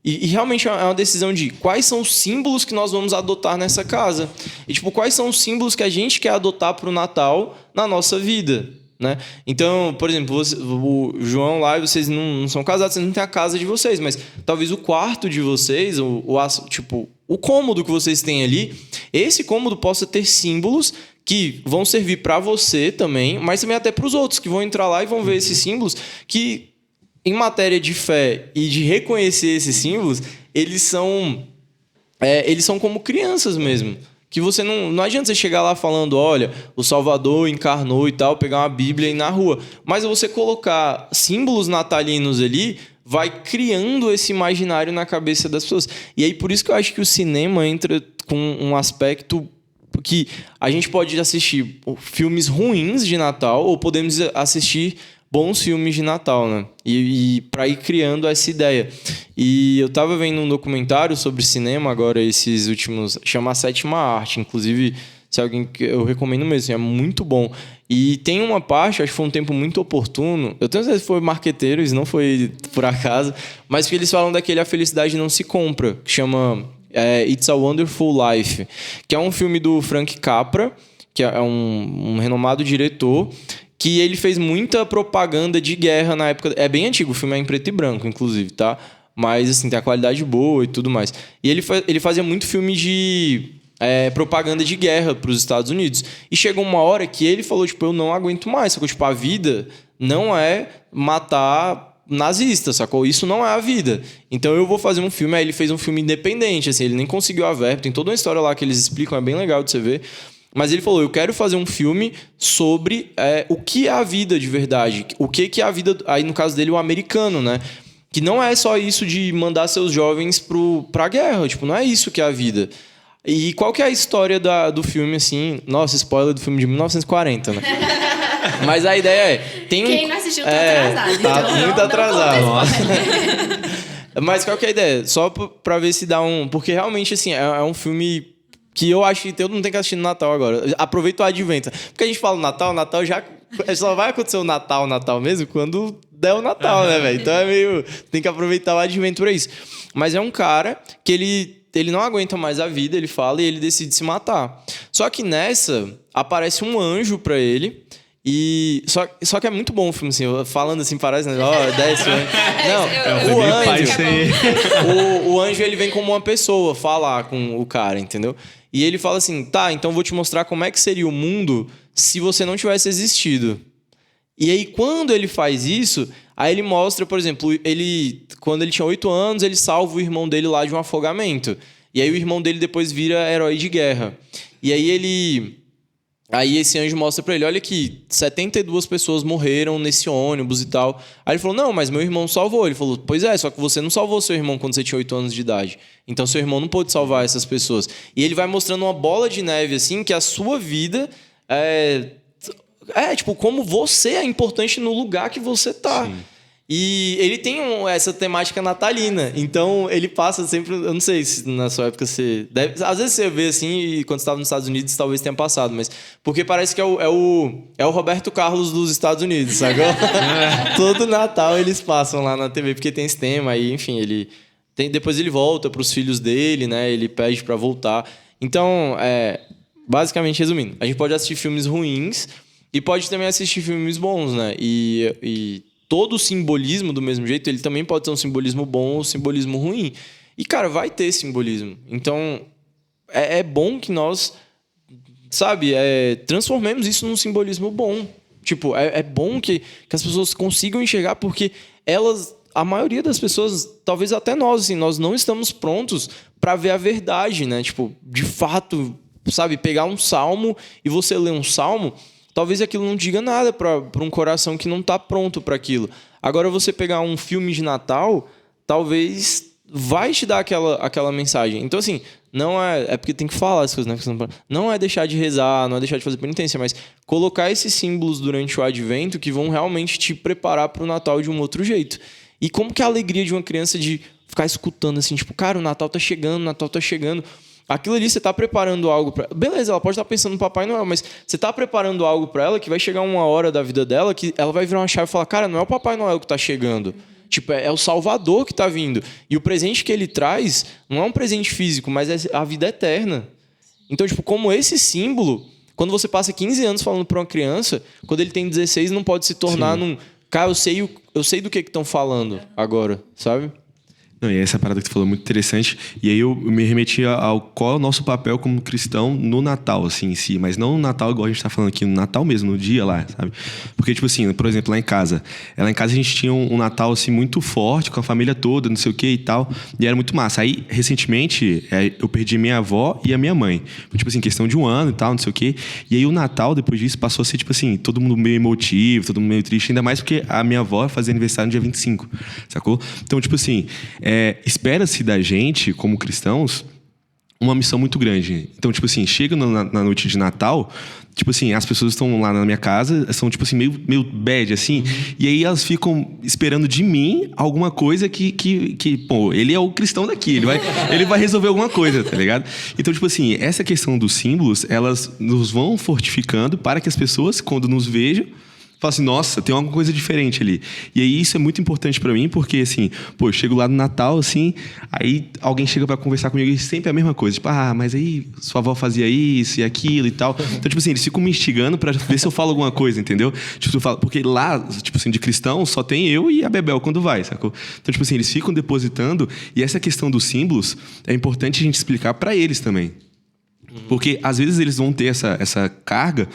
e realmente é uma decisão de quais são os símbolos que nós vamos adotar nessa casa. E, quais são os símbolos que a gente quer adotar para o Natal na nossa vida, né? Então, por exemplo, o João lá, vocês não são casados, vocês não têm a casa de vocês, mas talvez o quarto de vocês, o cômodo que vocês têm ali, esse cômodo possa ter símbolos que vão servir para você também, mas também até para os outros que vão entrar lá e vão ver esses símbolos que, em matéria de fé e de reconhecer esses símbolos, eles são como crianças mesmo. Que você não adianta você chegar lá falando, olha, o Salvador encarnou e tal, pegar uma Bíblia e ir na rua. Mas você colocar símbolos natalinos ali, vai criando esse imaginário na cabeça das pessoas. E aí, por isso que eu acho que o cinema entra com um aspecto que a gente pode assistir filmes ruins de Natal ou podemos assistir bons filmes de Natal, né? E para ir criando essa ideia. E eu tava vendo um documentário sobre cinema agora, esses últimos... Chama A Sétima Arte. Inclusive, se alguém... Eu recomendo mesmo, é muito bom. E tem uma parte, acho que foi um tempo muito oportuno. Eu tenho certeza que foi marqueteiro, isso não foi por acaso. Mas que eles falam daquele A Felicidade Não Se Compra, que chama It's a Wonderful Life. Que é um filme do Frank Capra, que é um renomado diretor, que ele fez muita propaganda de guerra na época... É bem antigo, o filme é em preto e branco, inclusive, tá? Mas, assim, tem a qualidade boa e tudo mais. E ele fazia muito filme de propaganda de guerra para os Estados Unidos. E chegou uma hora que ele falou, eu não aguento mais, sacou? A vida não é matar nazista, sacou? Isso não é a vida. Então, eu vou fazer um filme. Aí ele fez um filme independente, assim, ele nem conseguiu a verba. Tem toda uma história lá que eles explicam, é bem legal de você ver. Mas ele falou, eu quero fazer um filme sobre o que é a vida de verdade. O que é a vida, aí no caso dele, o americano, né? Que não é só isso de mandar seus jovens pra guerra. Não é isso que é a vida. E qual que é a história do filme, assim... Nossa, spoiler do filme de 1940, né? Mas a ideia é... Quem não assistiu tá atrasado. Tá então muito atrasado. Mas qual que é a ideia? Só pra ver se dá um... Porque realmente, assim, é um filme... que eu acho que todo mundo tem que assistir no Natal agora. Aproveita o Advento. Porque a gente fala Natal já... Só vai acontecer o Natal mesmo quando der o Natal, né, velho? Então é meio... Tem que aproveitar o Advento pra isso. Mas é um cara que ele não aguenta mais a vida, ele fala, e ele decide se matar. Só que nessa, aparece um anjo pra ele... E só que é muito bom o filme, assim, falando assim, parece, né? Desce o anjo. Não, o anjo, ele vem como uma pessoa falar com o cara, entendeu? E ele fala assim, tá, então vou te mostrar como é que seria o mundo se você não tivesse existido. E aí, quando ele faz isso, aí ele mostra, por exemplo, quando ele tinha 8 anos, ele salva o irmão dele lá de um afogamento. E aí o irmão dele depois vira herói de guerra. E aí esse anjo mostra pra ele, olha aqui, 72 pessoas morreram nesse ônibus e tal. Aí ele falou, não, mas meu irmão salvou. Ele falou, pois é, só que você não salvou seu irmão quando você tinha 8 anos de idade. Então seu irmão não pôde salvar essas pessoas. E ele vai mostrando uma bola de neve, assim, que a sua vida como você é importante no lugar que você tá. Sim. E ele tem essa temática natalina. Então, ele passa sempre... Eu não sei se na sua época você... às vezes você vê assim, e quando você estava nos Estados Unidos, talvez tenha passado. Mas porque parece que é o Roberto Carlos dos Estados Unidos, sabe? Todo Natal eles passam lá na TV, porque tem esse tema. Aí, enfim, ele Depois ele volta para os filhos dele, né? Ele pede para voltar. Então, basicamente, resumindo, a gente pode assistir filmes ruins e pode também assistir filmes bons, né? E todo o simbolismo, do mesmo jeito, ele também pode ser um simbolismo bom ou um simbolismo ruim. E, cara, vai ter simbolismo. Então, é bom que nós, sabe, transformemos isso num simbolismo bom. Tipo, é bom que as pessoas consigam enxergar, porque a maioria das pessoas, talvez até nós, assim, nós não estamos prontos para ver a verdade, né? Tipo, de fato, sabe, pegar um salmo e você ler um salmo, talvez aquilo não diga nada para um coração que não está pronto para aquilo. Agora, você pegar um filme de Natal, talvez vai te dar aquela mensagem. Então, assim, não é porque tem que falar as coisas, né? Não é deixar de rezar, não é deixar de fazer penitência, mas colocar esses símbolos durante o Advento que vão realmente te preparar para o Natal de um outro jeito. E como que é a alegria de uma criança de ficar escutando assim, tipo, cara, o Natal tá chegando, o Natal tá chegando. Aquilo ali, você tá preparando algo pra... Beleza, ela pode estar pensando no Papai Noel, mas você tá preparando algo pra ela que vai chegar uma hora da vida dela que ela vai virar uma chave e falar, cara, não é o Papai Noel que tá chegando. Tipo, é o Salvador que tá vindo. E o presente que ele traz não é um presente físico, mas é a vida eterna. Então, tipo, como esse símbolo, quando você passa 15 anos falando pra uma criança, quando ele tem 16, não pode se tornar num... Cara, eu sei do que estão falando agora, sabe? Não, e essa parada que tu falou é muito interessante. E aí eu me remeti ao qual é o nosso papel como cristão no Natal, assim, em si. Mas não no Natal igual a gente tá falando aqui, no Natal mesmo, no dia lá, sabe? Porque, tipo assim, por exemplo, lá em casa. Lá em casa a gente tinha um Natal, assim, muito forte, com a família toda, não sei o que e tal. E era muito massa. Aí, recentemente, eu perdi minha avó e a minha mãe. Tipo assim, questão de um ano e tal, não sei o que. E aí o Natal, depois disso, passou a ser, tipo assim, todo mundo meio emotivo, todo mundo meio triste. Ainda mais porque a minha avó fazia aniversário no dia 25, sacou? Então, tipo assim... espera-se da gente, como cristãos, uma missão muito grande. Então, tipo assim, chega na noite de Natal, tipo assim, as pessoas estão lá na minha casa, são, tipo assim, meio bad, assim, e aí elas ficam esperando de mim alguma coisa que pô, ele é o cristão daqui, ele vai resolver alguma coisa, tá ligado? Então, tipo assim, essa questão dos símbolos, elas nos vão fortificando para que as pessoas, quando nos vejam, fala assim, nossa, tem alguma coisa diferente ali. E aí isso é muito importante pra mim, porque assim, pô, eu chego lá no Natal, assim, aí alguém chega pra conversar comigo e sempre é a mesma coisa. Tipo, mas aí sua avó fazia isso e aquilo e tal. Então, tipo assim, eles ficam me instigando pra ver se eu falo alguma coisa, entendeu? Tipo, eu falo, porque lá, tipo assim, de cristão, só tem eu e a Bebel quando vai, sacou? Então, tipo assim, eles ficam depositando, e essa questão dos símbolos é importante a gente explicar pra eles também. Porque às vezes eles vão ter essa carga,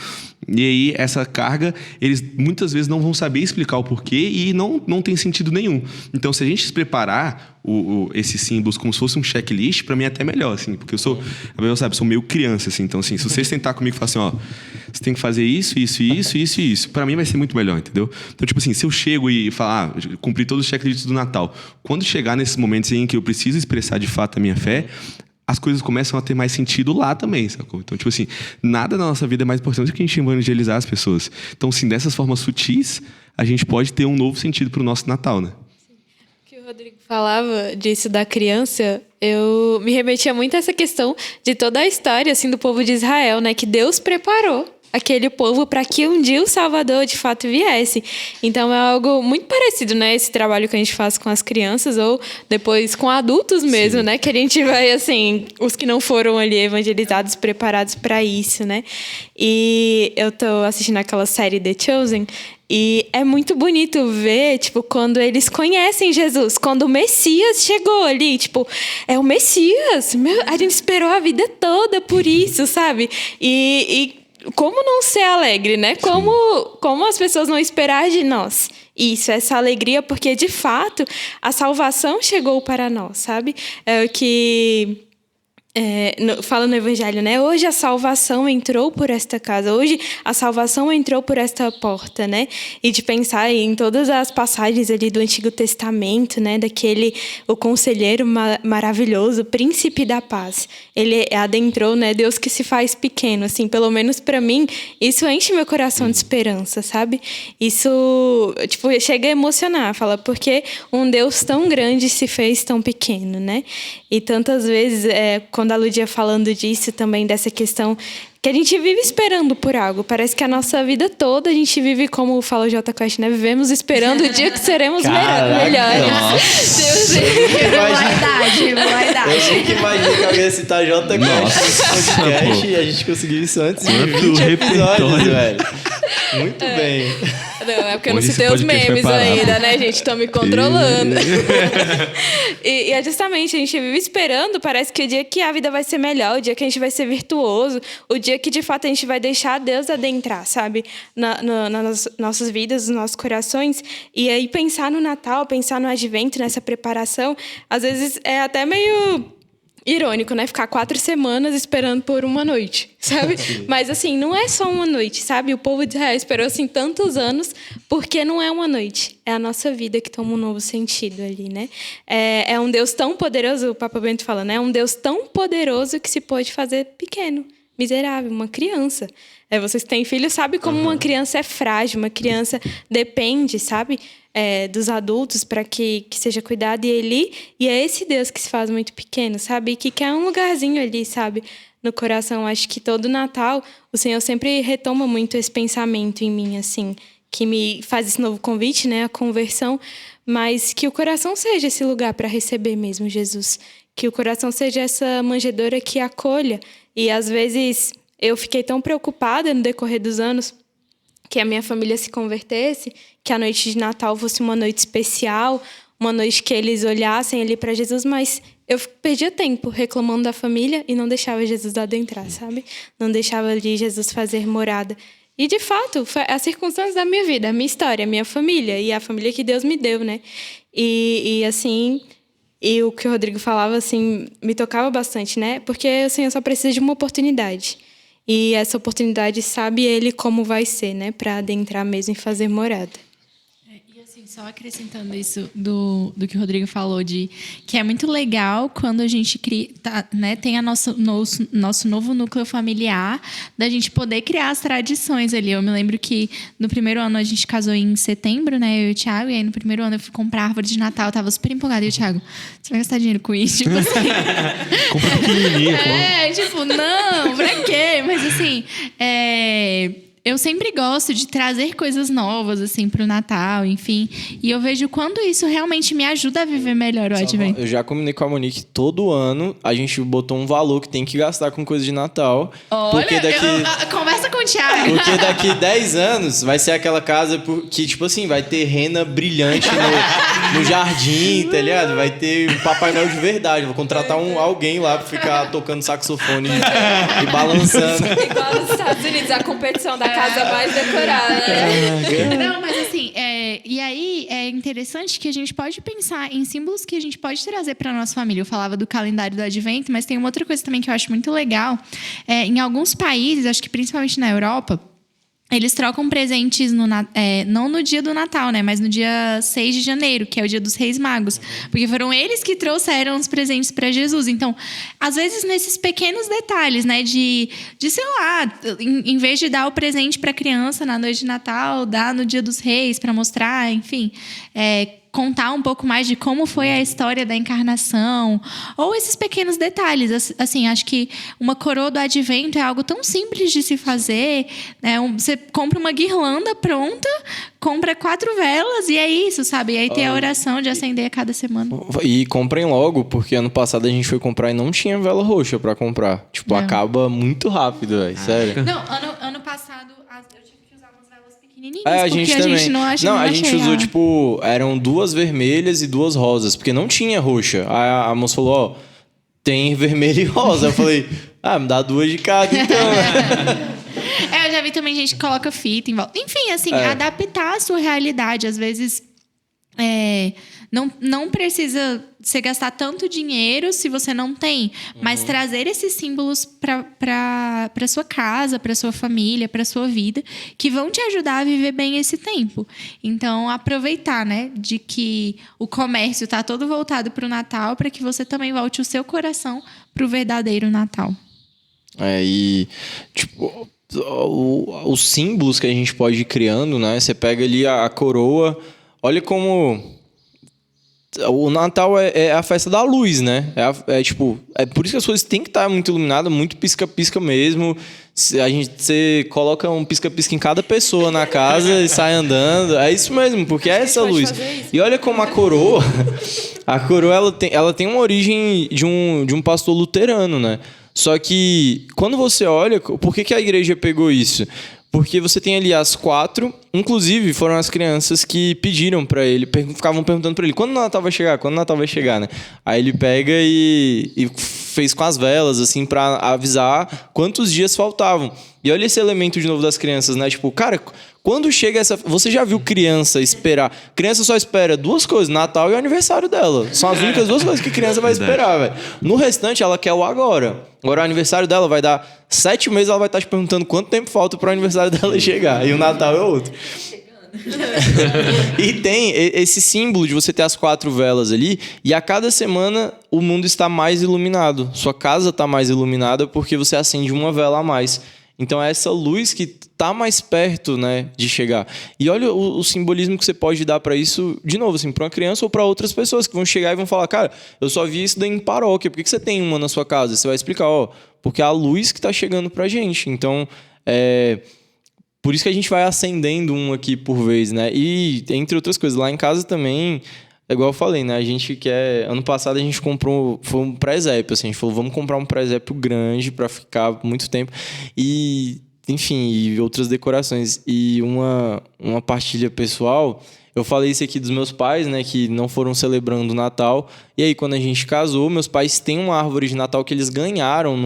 e aí essa carga eles muitas vezes não vão saber explicar o porquê e não tem sentido nenhum. Então, se a gente preparar esses símbolos como se fosse um checklist, pra mim é até melhor, assim, porque eu sou meio criança, assim. Então, assim, se vocês sentar comigo e falar assim, ó, você tem que fazer isso, isso, isso, isso e isso, pra mim vai ser muito melhor, entendeu? Então, tipo assim, se eu chego e falar, cumpri todos os checklists do Natal, quando chegar nesses momentos em que eu preciso expressar de fato a minha fé, as coisas começam a ter mais sentido lá também, sacou? Então, tipo assim, nada na nossa vida é mais importante do que a gente evangelizar as pessoas. Então, assim, dessas formas sutis, a gente pode ter um novo sentido pro nosso Natal, né? O que o Rodrigo falava disso da criança, eu me remetia muito a essa questão de toda a história, assim, do povo de Israel, né? Que Deus preparou aquele povo para que um dia o Salvador de fato viesse. Então é algo muito parecido, né? Esse trabalho que a gente faz com as crianças ou depois com adultos mesmo, né? Que a gente vai, assim, os que não foram ali evangelizados, preparados para isso, né? E eu tô assistindo aquela série The Chosen e é muito bonito ver, tipo, quando eles conhecem Jesus, quando o Messias chegou ali, tipo, é o Messias, a gente esperou a vida toda por isso, sabe? E como não ser alegre, né? Como as pessoas não esperar de nós isso, essa alegria, porque de fato a salvação chegou para nós, sabe? Fala no Evangelho, né? Hoje a salvação entrou por esta casa, hoje a salvação entrou por esta porta, né? E de pensar em todas as passagens ali do Antigo Testamento, né? O conselheiro maravilhoso, príncipe da paz. Ele adentrou, né? Deus que se faz pequeno, assim, pelo menos para mim, isso enche meu coração de esperança, sabe? Isso, tipo, chega a emocionar, fala, porque um Deus tão grande se fez tão pequeno, né? E tantas vezes, quando quando a Lúdia falando disso também, dessa questão que a gente vive esperando por algo. Parece que a nossa vida toda a gente vive, como fala o Jota Quest, né? Vivemos esperando o dia que seremos melhores. Vaidade. Eu sei que imagina que alguém ia citar Jota Quest nesse podcast e a gente conseguiu isso antes de 20 episódios, velho. Muito bem. Não, é porque eu não Hoje citei esse os podcast memes vai parar, ainda, né, gente? Estão me controlando. E é justamente, a gente vive esperando, parece que o dia que a vida vai ser melhor, o dia que a gente vai ser virtuoso, o dia que, de fato, a gente vai deixar Deus adentrar, sabe? Nas nossas vidas, nos nossos corações. E aí, pensar no Natal, pensar no Advento, nessa preparação, às vezes é até meio irônico, né? Ficar 4 semanas esperando por uma noite, sabe? Mas, assim, não é só uma noite, sabe? O povo de Israel esperou, assim, tantos anos, porque não é uma noite. É a nossa vida que toma um novo sentido ali, né? É um Deus tão poderoso, o Papa Bento fala, né? É um Deus tão poderoso que se pode fazer pequeno, miserável, uma criança. Vocês que têm filhos sabem como uma criança é frágil, uma criança depende, sabe? Dos adultos para que seja cuidado. E é esse Deus que se faz muito pequeno, sabe? E que quer um lugarzinho ali, sabe? No coração. Acho que todo Natal, o Senhor sempre retoma muito esse pensamento em mim, assim, que me faz esse novo convite, né? A conversão, mas que o coração seja esse lugar para receber mesmo Jesus. Que o coração seja essa manjedoura que acolha. E às vezes eu fiquei tão preocupada no decorrer dos anos que a minha família se convertesse, que a noite de Natal fosse uma noite especial, uma noite que eles olhassem ali para Jesus, mas eu perdia tempo reclamando da família e não deixava Jesus adentrar, sabe? Não deixava ali Jesus fazer morada. E, de fato, foi as circunstâncias da minha vida, a minha história, a minha família e a família que Deus me deu, né? E assim, e o que o Rodrigo falava, assim, me tocava bastante, né? Porque o Senhor só precisa de uma oportunidade. E essa oportunidade sabe Ele como vai ser, né? Para adentrar mesmo e fazer morada. E assim, só acrescentando isso do que o Rodrigo falou, de que é muito legal quando a gente cria, né, tem nosso novo núcleo familiar, da gente poder criar as tradições ali. Eu me lembro que no primeiro ano a gente casou em setembro, né? Eu e o Thiago, e aí no primeiro ano eu fui comprar árvore de Natal, eu tava super empolgada. E o Thiago, você vai gastar dinheiro com isso? Tipo assim. Compra pequenininha. Tipo, não, pra quê? Mas assim, eu sempre gosto de trazer coisas novas, assim, pro Natal, enfim. E eu vejo quando isso realmente me ajuda a viver melhor o Advento. Eu já combinei com a Monique, todo ano a gente botou um valor que tem que gastar com coisa de Natal. Olha, conversa com o Thiago. Porque daqui 10 anos vai ser aquela casa que, tipo assim, vai ter rena brilhante no jardim, tá ligado? Vai ter um Papai Noel de verdade. Vou contratar alguém lá pra ficar tocando saxofone e balançando. Igual nos Estados Unidos, a competição da casa mais decorada, né? Não, mas assim, e aí é interessante que a gente pode pensar em símbolos que a gente pode trazer para nossa família. Eu falava do calendário do Advento, mas tem uma outra coisa também que eu acho muito legal. Em alguns países, acho que principalmente na Europa, eles trocam presentes não no dia do Natal, né? Mas no dia 6 de janeiro, que é o dia dos Reis Magos. Porque foram eles que trouxeram os presentes para Jesus. Então, às vezes, nesses pequenos detalhes, né? De sei lá, em vez de dar o presente para a criança na noite de Natal, dar no dia dos Reis para mostrar, enfim... contar um pouco mais de como foi a história da encarnação, ou esses pequenos detalhes. Assim, acho que uma coroa do Advento é algo tão simples de se fazer, né? Você compra uma guirlanda pronta, compra 4 velas e é isso, sabe? E aí tem a oração de acender a cada semana. E comprem logo, porque ano passado a gente foi comprar e não tinha vela roxa pra comprar. Tipo, Não. acaba muito rápido, velho, sério. Não, ano passado eu tive que usar umas velas pequenininhas, A porque gente a também. gente não acha. Não, a gente usou, tipo, eram 2 vermelhas e 2 rosas, porque não tinha roxa. A moça falou, ó, tem vermelho e rosa. Eu falei, me dá 2 de cada, então. Eu já vi também gente que coloca fita em volta. Enfim, assim, adaptar a sua realidade. Às vezes, não precisa você gastar tanto dinheiro se você não tem. Mas trazer esses símbolos para sua casa, para sua família, para sua vida, que vão te ajudar a viver bem esse tempo. Então, aproveitar, né, de que o comércio está todo voltado para o Natal, para que você também volte o seu coração para o verdadeiro Natal. E, tipo, os símbolos que a gente pode ir criando, né? Você pega ali a coroa, olha como... o Natal é a festa da luz, né? É por isso que as coisas têm que estar muito iluminadas, muito pisca-pisca mesmo. Você coloca um pisca-pisca em cada pessoa na casa e sai andando. É isso mesmo, porque é essa luz. E olha como a coroa ela tem uma origem de um pastor luterano, né? Só que quando você olha, por que a igreja pegou isso? Porque você tem ali as 4, inclusive foram as crianças que pediram pra ele, ficavam perguntando pra ele, quando o Natal vai chegar? Quando o Natal vai chegar, né? Aí ele pega e fez com as velas, assim, pra avisar quantos dias faltavam. E olha esse elemento de novo das crianças, né? Tipo, cara, quando chega essa... Você já viu criança esperar? Criança só espera 2 coisas, Natal e o aniversário dela. São as únicas 2 coisas que a criança vai esperar, velho. No restante, ela quer o agora. Agora, o aniversário dela vai dar 7 meses, ela vai estar te perguntando quanto tempo falta para o aniversário dela chegar. E o Natal é outro. E tem esse símbolo de você ter as 4 velas ali, e a cada semana o mundo está mais iluminado. Sua casa está mais iluminada porque você acende uma vela a mais. Então é essa luz que está mais perto, né, de chegar. E olha o simbolismo que você pode dar para isso, de novo, assim, para uma criança ou para outras pessoas que vão chegar e vão falar, cara, eu só vi isso daí em paróquia, por que você tem uma na sua casa? Você vai explicar, porque é a luz que está chegando para a gente. Então, por isso que a gente vai acendendo um aqui por vez, né? E, entre outras coisas, lá em casa também... É igual eu falei, né? A gente quer... Ano passado a gente comprou... Foi um presépio, assim. A gente falou, vamos comprar um presépio grande pra ficar muito tempo. E, enfim, e outras decorações. E uma partilha pessoal... Eu falei isso aqui dos meus pais, né? Que não foram celebrando o Natal. E aí, quando a gente casou, meus pais têm uma árvore de Natal que eles ganharam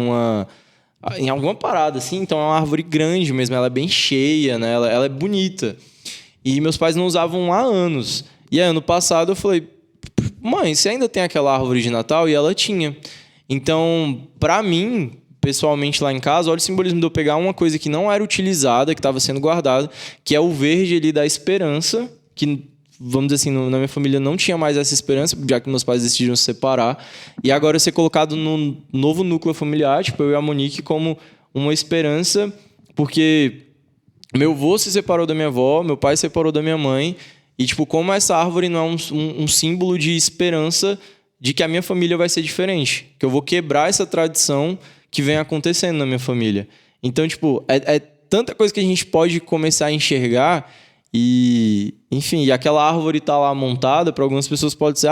em alguma parada, assim. Então, é uma árvore grande mesmo. Ela é bem cheia, né? Ela é bonita. E meus pais não usavam há anos. E aí, ano passado, eu falei, mãe, você ainda tem aquela árvore de Natal? E ela tinha. Então, pra mim, pessoalmente lá em casa, olha o simbolismo de eu pegar uma coisa que não era utilizada, que estava sendo guardada, que é o verde ali da esperança, que, vamos dizer assim, na minha família não tinha mais essa esperança, já que meus pais decidiram se separar. E agora ser colocado no novo núcleo familiar, tipo, eu e a Monique, como uma esperança, porque meu avô se separou da minha avó, meu pai se separou da minha mãe. E, tipo, como essa árvore não é um símbolo de esperança de que a minha família vai ser diferente. Que eu vou quebrar essa tradição que vem acontecendo na minha família. Então, tipo, é tanta coisa que a gente pode começar a enxergar e... Enfim, e aquela árvore tá lá montada, para algumas pessoas pode ser,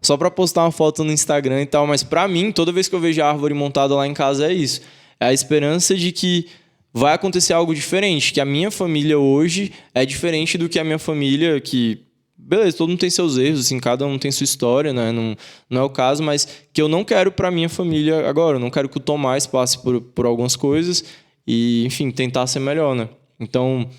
só para postar uma foto no Instagram e tal. Mas para mim, toda vez que eu vejo a árvore montada lá em casa é isso. É a esperança de que vai acontecer algo diferente, que a minha família hoje é diferente do que a minha família, que, beleza, todo mundo tem seus erros, assim, cada um tem sua história, né? Não é o caso, mas que eu não quero para minha família agora, eu não quero que o Tomás passe por algumas coisas e, enfim, tentar ser melhor, né? Então,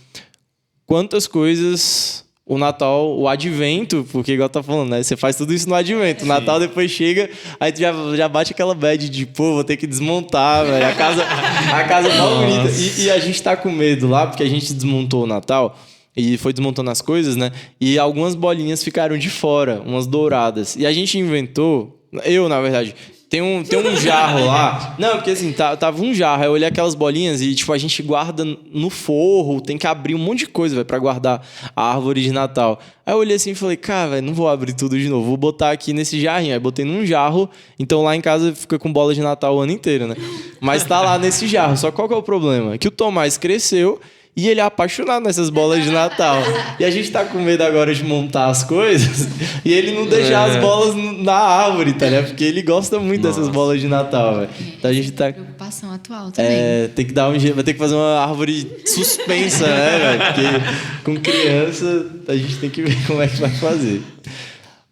quantas coisas... O Natal, o advento, porque igual tá falando, né? Você faz tudo isso no advento. O Natal depois chega, aí tu já bate aquela bad de, vou ter que desmontar, velho. A casa tá bonita. E a gente tá com medo lá, porque a gente desmontou o Natal e foi desmontando as coisas, né? E algumas bolinhas ficaram de fora, umas douradas. E a gente inventou, na verdade... Tem um jarro lá. Não, porque assim, tava um jarro. Aí eu olhei aquelas bolinhas e, tipo, a gente guarda no forro. Tem que abrir um monte de coisa, velho, pra guardar a árvore de Natal. Aí eu olhei assim e falei, cara, velho, não vou abrir tudo de novo. Vou botar aqui nesse jarrinho. Aí botei num jarro. Então lá em casa fica com bola de Natal o ano inteiro, né? Mas tá lá nesse jarro. Só qual que é o problema? Que o Tomás cresceu e ele é apaixonado nessas bolas de Natal. E a gente tá com medo agora de montar as coisas e ele não deixar as bolas na árvore, tá ligado? Porque ele gosta muito dessas bolas de Natal, velho. Então a gente tá... Preocupação atual também. Tem que dar um jeito, vai ter que fazer uma árvore suspensa, né, velho? Porque com criança a gente tem que ver como é que vai fazer.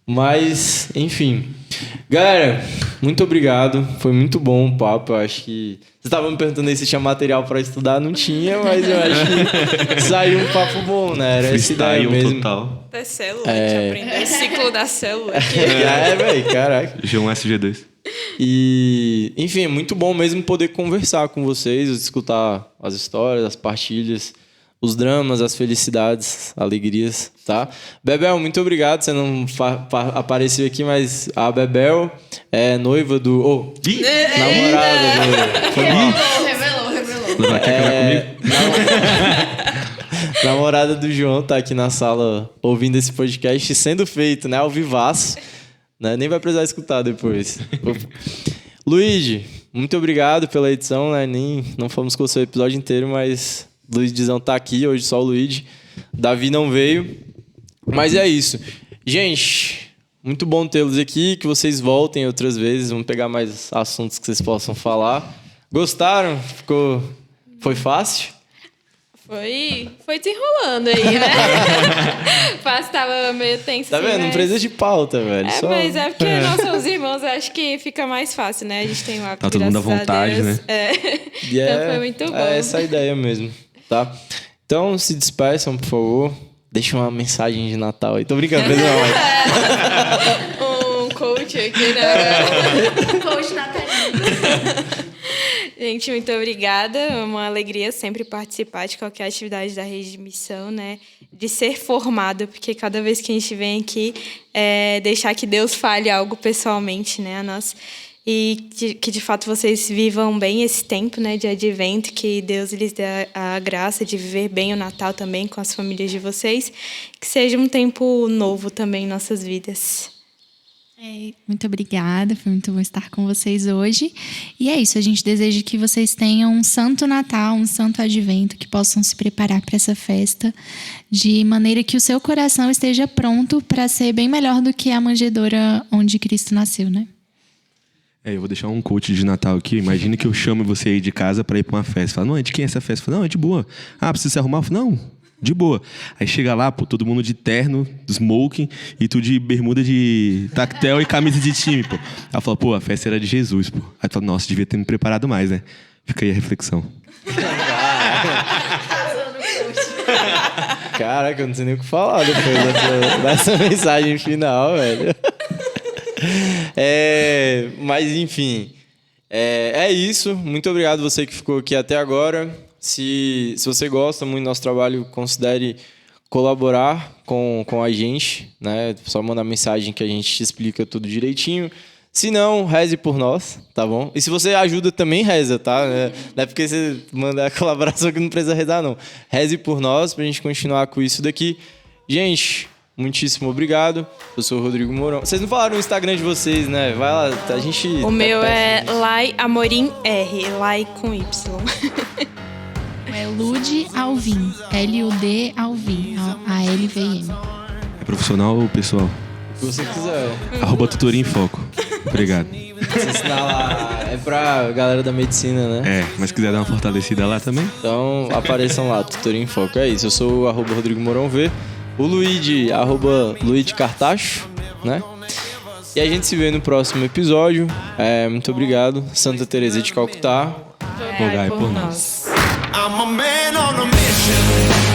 Mas, enfim. Galera, muito obrigado. Foi muito bom o papo. Eu acho que... Você estava me perguntando aí se tinha material para estudar. Não tinha, mas eu acho que saiu um papo bom, né? Era essa ideia mesmo. Total. Da célula, a gente aprendeu o ciclo da célula. Velho, caraca. G1, SG2. E, enfim, é muito bom mesmo poder conversar com vocês, escutar as histórias, as partilhas, os dramas, as felicidades, alegrias, tá? Bebel, muito obrigado. Você não apareceu aqui, mas a Bebel é noiva do... namorada do... Revelou. Não vai querer comigo? Namorada do João tá aqui na sala ouvindo esse podcast sendo feito, né? Ao vivaço. Né? Nem vai precisar escutar depois. Luigi, muito obrigado pela edição, né? Não fomos com o seu episódio inteiro, mas Luizão tá aqui, hoje só o Luigi. Davi não veio. Mas é isso. Gente, muito bom tê-los aqui, que vocês voltem outras vezes, vamos pegar mais assuntos que vocês possam falar. Gostaram? Foi fácil? Foi desenrolando aí, né? Fácil, tava meio tenso. Tá assim, vendo? mas... Não precisa de pauta, velho. Mas é porque nós somos irmãos, acho que fica mais fácil, né? A gente tem uma Tá todo mundo à vontade, né? Então foi muito bom. É essa a ideia mesmo, tá? Então, se despeçam, por favor. Deixa uma mensagem de Natal aí. Tô brincando, não. Um coach aqui, né? Coach natalino. Gente, muito obrigada. É uma alegria sempre participar de qualquer atividade da Rede de Missão, né? De ser formado, porque cada vez que a gente vem aqui, deixar que Deus fale algo pessoalmente, né, a nós. E que, de fato, vocês vivam bem esse tempo, né, de advento, que Deus lhes dê a graça de viver bem o Natal também com as famílias de vocês. Que seja um tempo novo também em nossas vidas. Muito obrigada, foi muito bom estar com vocês hoje. E é isso, a gente deseja que vocês tenham um santo Natal, um santo advento, que possam se preparar para essa festa, de maneira que o seu coração esteja pronto para ser bem melhor do que a manjedoura onde Cristo nasceu, né? Eu vou deixar um coach de Natal aqui. Imagina que eu chamo você aí de casa pra ir pra uma festa. Fala, não, é de quem é essa festa? Fala, não, é de boa. Ah, precisa se arrumar? Eu falo, não, de boa. Aí chega lá, pô, todo mundo de terno, smoking, e tu de bermuda de tactel e camisa de time, pô. Aí eu falo, pô, a festa era de Jesus, pô. Aí tu fala, nossa, devia ter me preparado mais, né? Fica aí a reflexão. Caraca, eu não sei nem o que falar depois dessa mensagem final, velho. Mas enfim, é isso. Muito obrigado você que ficou aqui até agora. Se você gosta muito do nosso trabalho, considere colaborar com a gente, né? Só mandar mensagem que a gente te explica tudo direitinho. Se não, reze por nós, tá bom? E se você ajuda, também reza, tá? Não é porque você manda a colaboração que não precisa rezar, não. Reze por nós pra gente continuar com isso daqui. Gente, muitíssimo obrigado. Eu sou o Rodrigo Mourão. Vocês não falaram o Instagram de vocês, né? Vai lá, a gente... O meu é Lai Amorim R, Lai com Y. É Lud Alvim, L-U-D Alvim, A-L-V-I-M. É profissional ou pessoal? O que você quiser. @tutoria em foco. Obrigado. Você ensinar lá, é pra galera da medicina, né? Mas se quiser dar uma fortalecida lá também. Então apareçam lá, Tutoria em Foco. É isso, eu sou o @Rodrigo Mourão V. O Luigi, @Luigi Cartacho, né? E a gente se vê no próximo episódio. Muito obrigado. Santa Teresa de Calcutá. Rogai por nós. I'm a man on a mission.